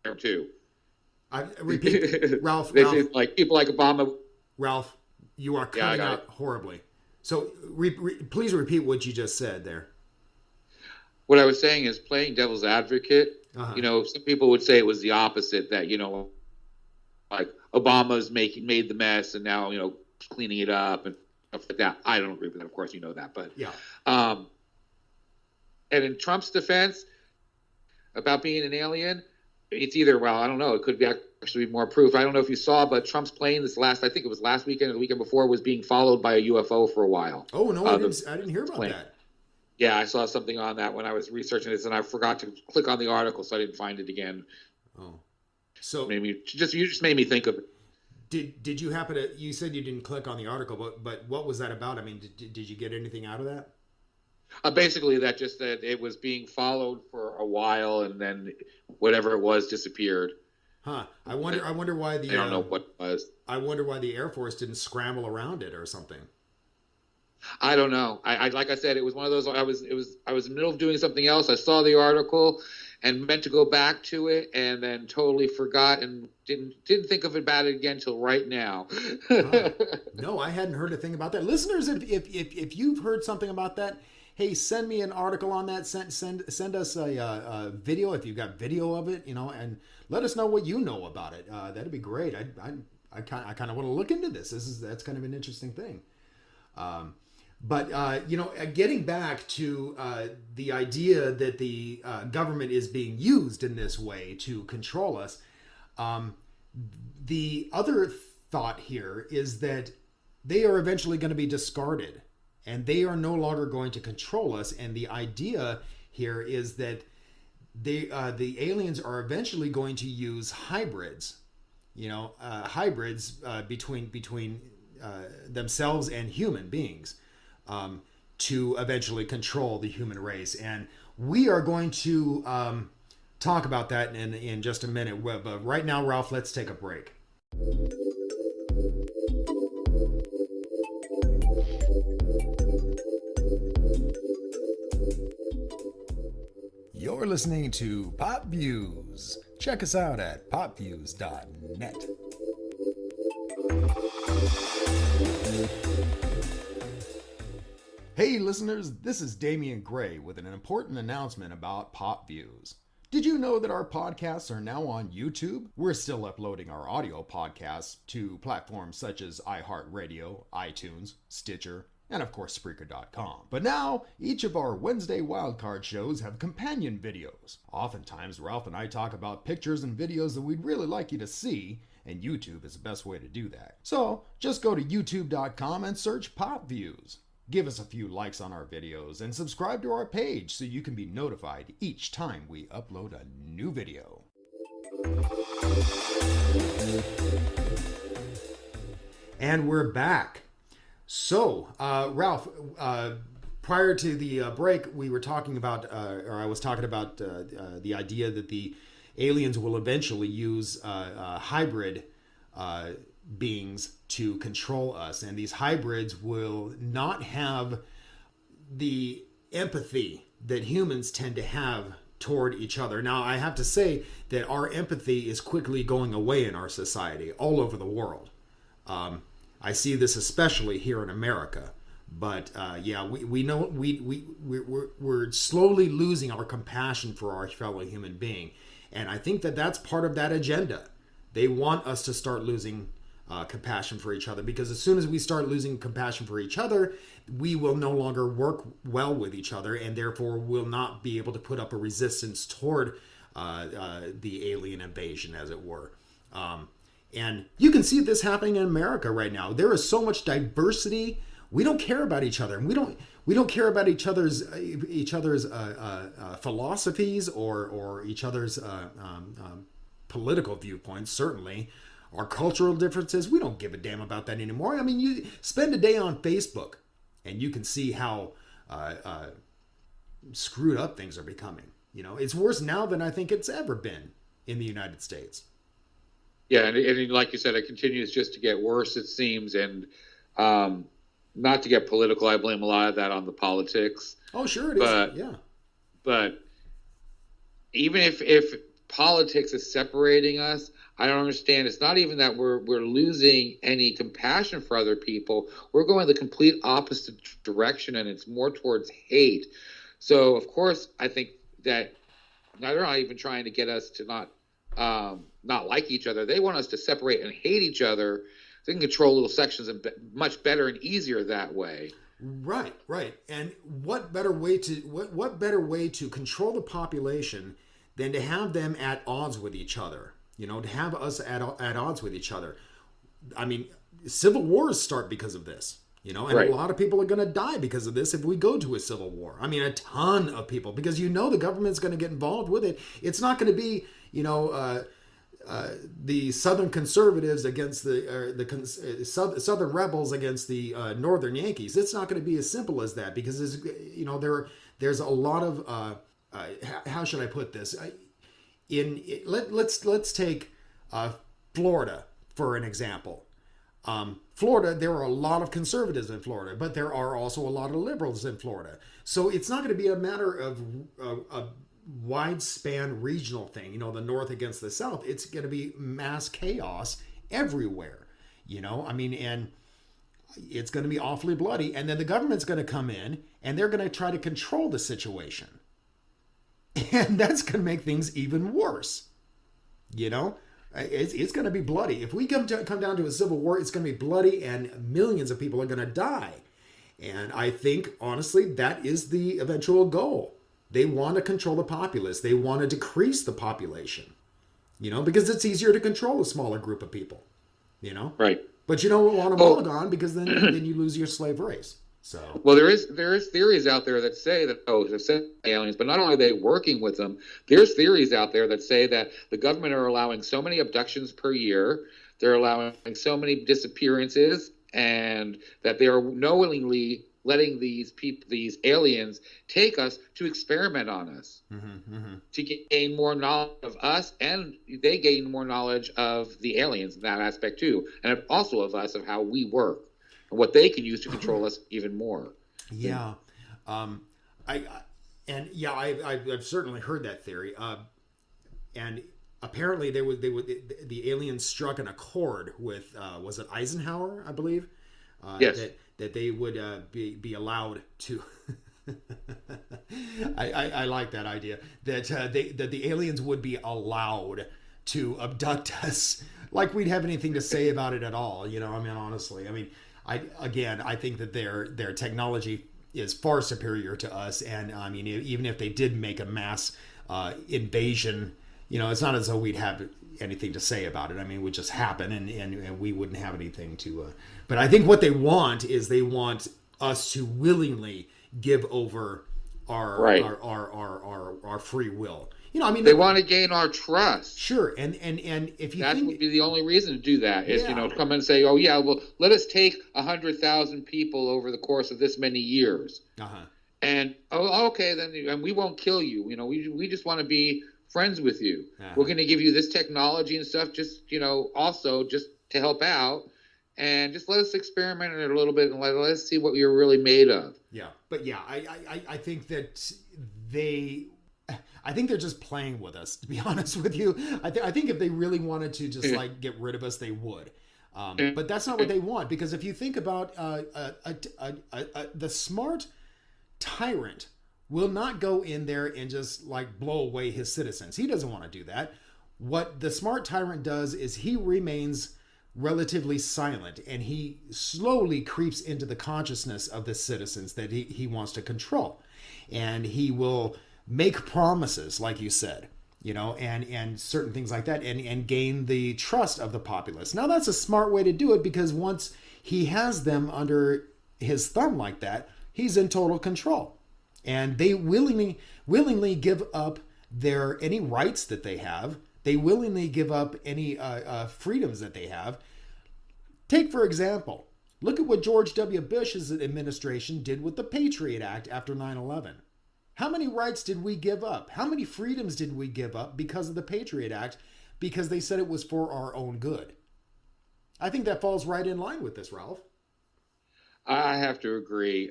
there too. I repeat, Ralph. Like people like Obama. Ralph, you are cutting out horribly. So please repeat what you just said there. What I was saying is playing devil's advocate. You know, some people would say it was the opposite, that, you know, like Obama's made the mess and now, you know, cleaning it up and stuff like that. I don't agree with that. Of course, you know that. But yeah. And in Trump's defense about being an alien, it's either, well, I don't know, it could be actually more proof. I don't know if you saw, but Trump's plane I think it was last weekend or the weekend before, was being followed by a UFO for a while. Oh, no, I didn't hear about that. Yeah, I saw something on that when I was researching this, and I forgot to click on the article, so I didn't find it again. Oh, so maybe you just made me think of it. Did you happen to? You said you didn't click on the article, but what was that about? I mean, did you get anything out of that? Basically, that it was being followed for a while, and then whatever it was disappeared. Huh? I wonder why the. I don't know what it was. I wonder why the Air Force didn't scramble around it or something. I don't know. I like I said, it was one of those. I was in the middle of doing something else. I saw the article and meant to go back to it, and then totally forgot and didn't think about it again till right now. No, I hadn't heard a thing about that. Listeners, if you've heard something about that, hey, send me an article on that. Send us a video if you've got video of it, you know, and let us know what you know about it. That'd be great. I kind of want to look into this. That's kind of an interesting thing. But, you know, getting back to the idea that the government is being used in this way to control us, the other thought here is that they are eventually going to be discarded and they are no longer going to control us. And the idea here is that the aliens are eventually going to use hybrids, you know, between themselves and human beings. To eventually control the human race. And we are going to talk about that in just a minute. But right now, Ralph, let's take a break. You're listening to PopViews. Check us out at popviews.net. Hey listeners, this is Damian Gray with an important announcement about PopViews. Did you know that our podcasts are now on YouTube? We're still uploading our audio podcasts to platforms such as iHeartRadio, iTunes, Stitcher, and of course Spreaker.com. But now, each of our Wednesday wildcard shows have companion videos. Oftentimes, Ralph and I talk about pictures and videos that we'd really like you to see, and YouTube is the best way to do that. So, just go to youtube.com and search PopViews. Give us a few likes on our videos and subscribe to our page so you can be notified each time we upload a new video. And we're back. So, Ralph, prior to the break, we were talking about, or I was talking about the idea that the aliens will eventually use hybrid beings to control us, and these hybrids will not have the empathy that humans tend to have toward each other. Now, I have to say that our empathy is quickly going away in our society all over the world. I see this especially here in America, but yeah, we know we're slowly losing our compassion for our fellow human being, and I think that that's part of that agenda. They want us to start losing compassion for each other, because as soon as we start losing compassion for each other, we will no longer work well with each other, and therefore will not be able to put up a resistance toward the alien invasion, as it were. And you can see this happening in America right now. There is so much diversity. We don't care about each other, and we don't care about each other's philosophies or each other's political viewpoints. Certainly, our cultural differences, we don't give a damn about that anymore. I mean, you spend a day on Facebook and you can see how screwed up things are becoming. You know, it's worse now than I think it's ever been in the United States. Yeah, and like you said, it continues just to get worse, it seems. And not to get political, I blame a lot of that on the politics. Oh, sure it is. Yeah. But even if politics is separating us, I don't understand. It's not even that we're losing any compassion for other people. We're going the complete opposite direction, and it's more towards hate. So, of course, I think that they're not even trying to get us to not like each other. They want us to separate and hate each other. They can control little sections much better and easier that way. Right, right. And what better way to control the population than to have them at odds with each other? You know, to have us at odds with each other. I mean, civil wars start because of this. You know, and Right. a lot of people are going to die because of this if we go to a civil war. I mean, a ton of people, because you know the government's going to get involved with it. It's not going to be, you know, the Southern conservatives against the Southern rebels against the Northern Yankees. It's not going to be as simple as that, because you know there's a lot of how should I put this? Let's take Florida for an example. Florida, there are a lot of conservatives in Florida, but there are also a lot of liberals in Florida. So it's not going to be a matter of a wide-span regional thing, you know, the North against the South. It's going to be mass chaos everywhere, you know. I mean, and it's going to be awfully bloody. And then the government's going to come in and they're going to try to control the situation. And that's going to make things even worse, you know. It's going to be bloody. If we come down to a civil war, it's going to be bloody and millions of people are going to die. And I think, honestly, that is the eventual goal. They want to control the populace. They want to decrease the population, you know, because it's easier to control a smaller group of people, you know. Right. But you don't want them all gone, because then you lose your slave race. So, well, there is theories out there that say that they're sending aliens, but not only are they working with them, there's theories out there that say that the government are allowing so many abductions per year, they're allowing so many disappearances, and that they are knowingly letting these aliens take us to experiment on us, to gain more knowledge of us, and they gain more knowledge of the aliens in that aspect too, and also of us, of how we work. What they can use to control us even more. Yeah, I've certainly heard that theory, and apparently the aliens struck an accord with was it Eisenhower, I believe, yes, that they would be allowed to. I like that idea, that that the aliens would be allowed to abduct us, like we'd have anything to say about it at all. You know, I mean, honestly, I mean. I think that their technology is far superior to us, and I mean, even if they did make a mass invasion, you know, it's not as though we'd have anything to say about it. I mean, it would just happen, and we wouldn't have anything to. But I think what they want is they want us to willingly give over our free will. You know, I mean, they want to gain our trust. Sure, and if you that would be the only reason to do that is, you know, to come and say, oh yeah, well, let us take 100,000 people over the course of this many years, and okay, then, and we won't kill you. You know, we just want to be friends with you. We're going to give you this technology and stuff, just, you know, also just to help out, and just let us experiment it a little bit and let us see what you're really made of. Yeah, but yeah, I think that I think they're just playing with us, to be honest with you. I think if they really wanted to just like get rid of us, they would. But that's not what they want, because if you think about the smart tyrant will not go in there and just like blow away his citizens. He doesn't want to do that. What the smart tyrant does is he remains relatively silent, and he slowly creeps into the consciousness of the citizens that he wants to control. And he will make promises, like you said, you know, and certain things like that, and gain the trust of the populace. Now, that's a smart way to do it, because once he has them under his thumb like that, he's in total control. And they willingly give up any rights that they have. They willingly give up any freedoms that they have. Take, for example, look at what George W. Bush's administration did with the Patriot Act after 9/11. How many rights did we give up? How many freedoms did we give up because of the Patriot Act? Because they said it was for our own good. I think that falls right in line with this, Ralph. I have to agree.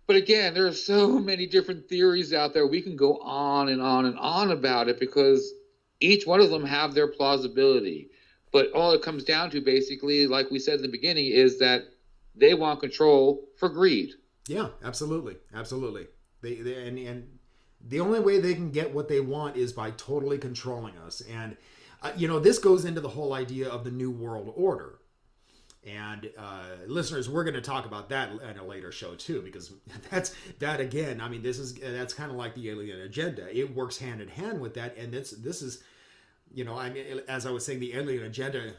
But again, there are so many different theories out there. We can go on and on and on about it because each one of them have their plausibility. But all it comes down to, basically, like we said in the beginning, is that they want control for greed. Yeah, absolutely, absolutely. And the only way they can get what they want is by totally controlling us. And this goes into the whole idea of the New World Order. And listeners, we're going to talk about that in a later show too, because that's kind of like the alien agenda. It works hand in hand with that, and this is, as I was saying, the alien agenda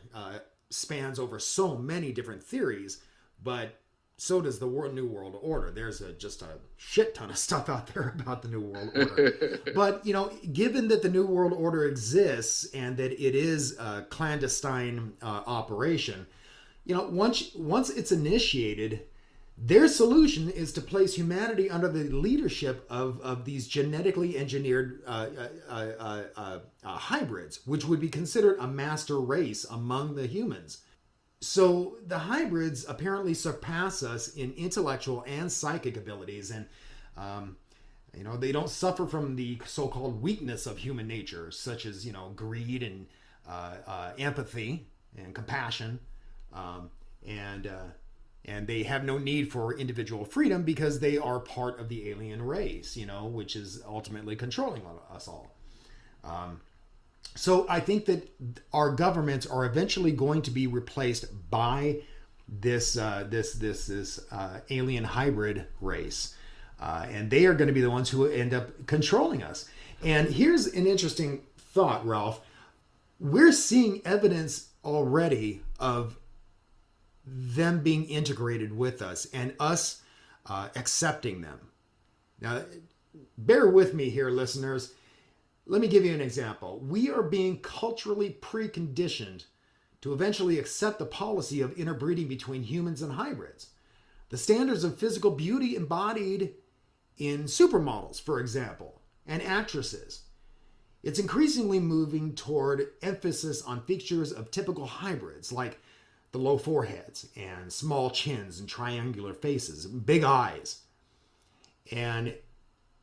spans over so many different theories, but so does the New World Order. There's just a shit ton of stuff out there about the New World Order. But, given that the New World Order exists and that it is a clandestine operation, once it's initiated, their solution is to place humanity under the leadership of these genetically engineered hybrids, which would be considered a master race among the humans. So the hybrids apparently surpass us in intellectual and psychic abilities, and they don't suffer from the so-called weakness of human nature, such as greed and empathy and compassion, and they have no need for individual freedom because they are part of the alien race, which is ultimately controlling us all. So I think that our governments are eventually going to be replaced by this alien hybrid race, and they are going to be the ones who end up controlling us. And here's an interesting thought, Ralph. We're seeing evidence already of them being integrated with us and us accepting them. Now, bear with me here, listeners. Let me give you an example. We are being culturally preconditioned to eventually accept the policy of interbreeding between humans and hybrids. The standards of physical beauty embodied in supermodels, for example, and actresses. It's increasingly moving toward emphasis on features of typical hybrids, like the low foreheads and small chins and triangular faces, big eyes, and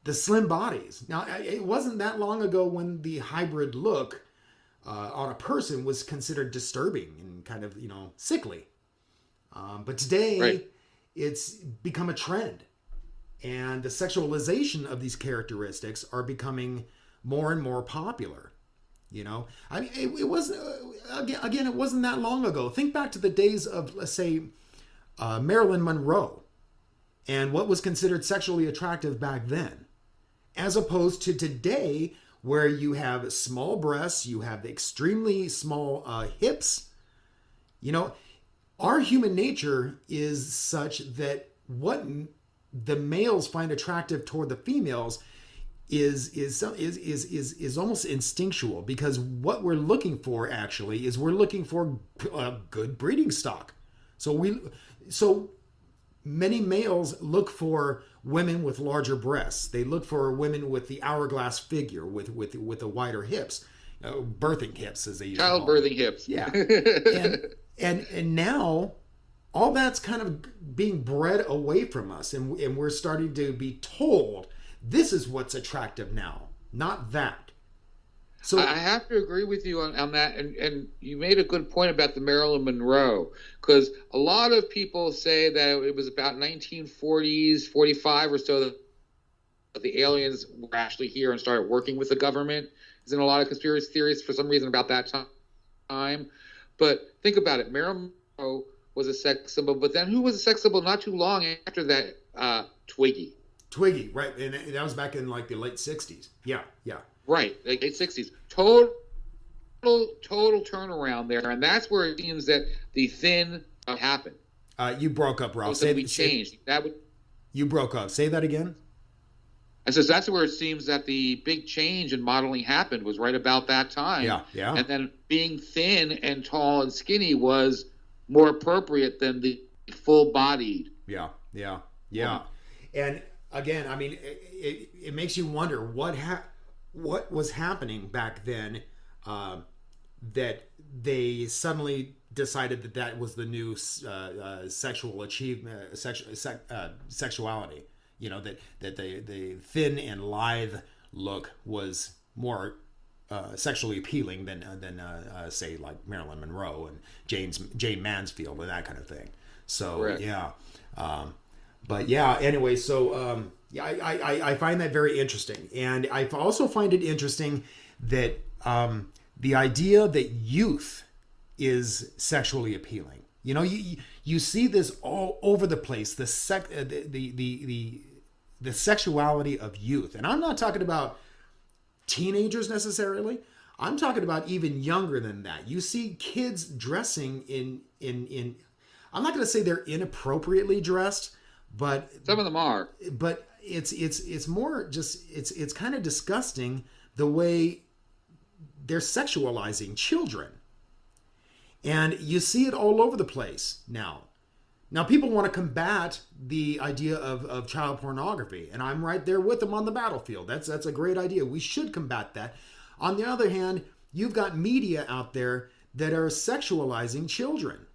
the slim bodies. Now, it wasn't that long ago when the hybrid look on a person was considered disturbing and kind of, sickly. But today, it's become a trend. And the sexualization of these characteristics are becoming more and more popular. It wasn't, again, it wasn't that long ago. Think back to the days of, let's say, Marilyn Monroe and what was considered sexually attractive back then, as opposed to today, where you have small breasts, you have extremely small hips. Our human nature is such that what the males find attractive toward the females is almost instinctual, because what we're looking for actually is we're looking for a good breeding stock. So many males look for women with larger breasts. They look for women with the hourglass figure, with the wider hips, birthing hips, as they used to call childbirthing hips. Yeah, and now all that's kind of being bred away from us, and we're starting to be told this is what's attractive now, not that. So I have to agree with you on that, and you made a good point about the Marilyn Monroe, because a lot of people say that it was about 1940s, 45 or so, that the aliens were actually here and started working with the government. There's been a lot of conspiracy theories for some reason about that time. But think about it. Marilyn Monroe was a sex symbol, but then who was a sex symbol not too long after that? Twiggy. Twiggy, right, and that was back in like the late 60s. Yeah. Right, like late 60s. Total turnaround there, and that's where it seems that the thin happened. You broke up, Ralph. We changed. You broke up. Say that again. And so that's where it seems that the big change in modeling happened, was right about that time. Yeah. And then being thin and tall and skinny was more appropriate than the full-bodied. Yeah. And again, I mean, it makes you wonder what was happening back then, that they suddenly decided that was the new sexual achievement, sexuality. that the thin and lithe look was more sexually appealing than say like Marilyn Monroe and Jane Mansfield and that kind of thing. So Correct. yeah, but yeah. Anyway, so yeah, I find that very interesting, and I also find it interesting that the idea that youth is sexually appealing. You know, you see this all over the place. The sexuality of youth, and I'm not talking about teenagers necessarily. I'm talking about even younger than that. You see kids dressing in I'm not going to say they're inappropriately dressed, but some of them are. But it's more just it's kind of disgusting the way they're sexualizing children. And you see it all over the place now. Now, people want to combat the idea of child pornography, and I'm right there with them on the battlefield. That's a great idea. We should combat that. On the other hand, you've got media out there that are sexualizing children.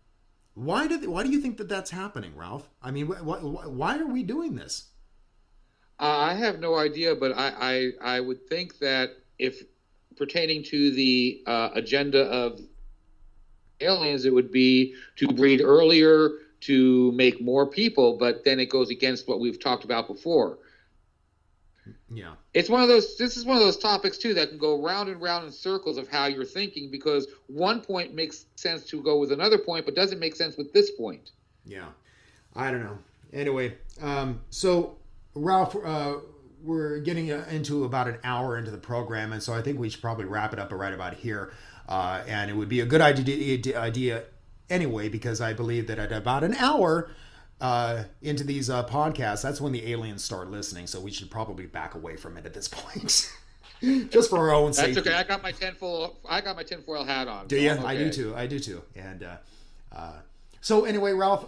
Why do you think that that's happening, Ralph? I mean, why are we doing this? I have no idea, but I would think that if pertaining to the agenda of aliens, it would be to breed earlier, to make more people, but then it goes against what we've talked about before. Yeah. It's one of those, this is one of those topics too that can go round and round in circles of how you're thinking, because one point makes sense to go with another point, but doesn't make sense with this point. Yeah. I don't know. Anyway, so Ralph, we're getting into about an hour into the program, and so I think we should probably wrap it up right about here. And it would be a good idea anyway, because I believe that at about an hour into these podcasts, that's when the aliens start listening. So we should probably back away from it at this point, just for our own safety. That's okay. I got my tinfoil hat on. Do you? Okay. I do too. And so anyway, Ralph,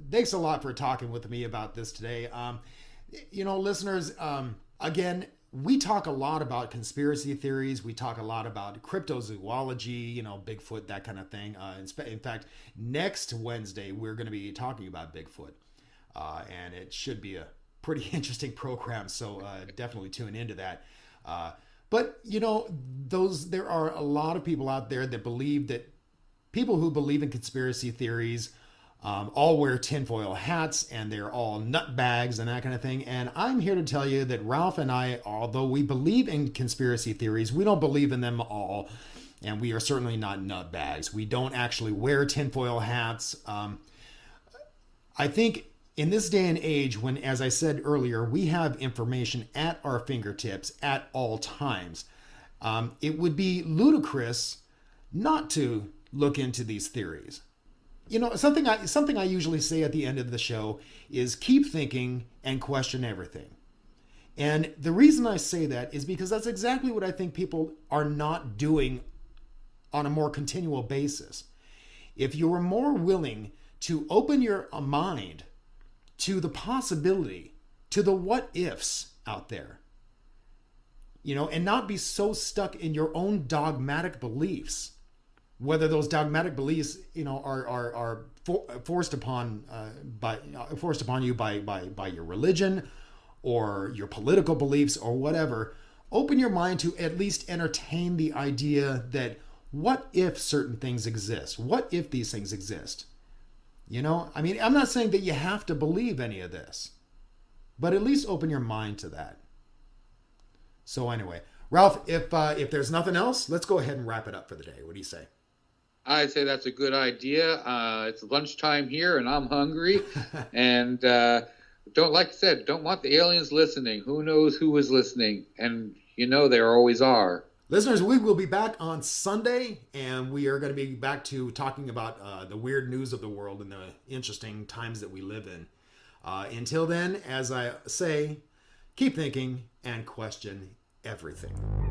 thanks a lot for talking with me about this today. You know, listeners, again, we talk a lot about conspiracy theories. We talk a lot about cryptozoology, you know, Bigfoot, that kind of thing. In fact, next Wednesday, we're going to be talking about Bigfoot. And it should be a pretty interesting program. So definitely tune into that. But, you know, there are a lot of people out there that believe that people who believe in conspiracy theories all wear tinfoil hats, and they're all nutbags and that kind of thing. And I'm here to tell you that Ralph and I, although we believe in conspiracy theories, we don't believe in them all. And we are certainly not nutbags. We don't actually wear tinfoil hats. I think in this day and age, when, as I said earlier, we have information at our fingertips at all times, it would be ludicrous not to look into these theories. You know, something I usually say at the end of the show is keep thinking and question everything. And the reason I say that is because that's exactly what I think people are not doing on a more continual basis. If you are more willing to open your mind to the possibility, to the what ifs out there, you know, and not be so stuck in your own dogmatic beliefs, whether those dogmatic beliefs, you know, are forced upon you by your religion or your political beliefs or whatever. Open your mind to at least entertain the idea that what if certain things exist? What if these things exist? You know, I mean, I'm not saying that you have to believe any of this, but at least open your mind to that. So anyway, Ralph, if there's nothing else, let's go ahead and wrap it up for the day. What do you say? I'd say that's a good idea. It's lunchtime here, and I'm hungry. And like I said, don't want the aliens listening. Who knows who is listening? And you know there always are. Listeners, we will be back on Sunday, and we are going to be back to talking about the weird news of the world and the interesting times that we live in. Until then, as I say, keep thinking and question everything.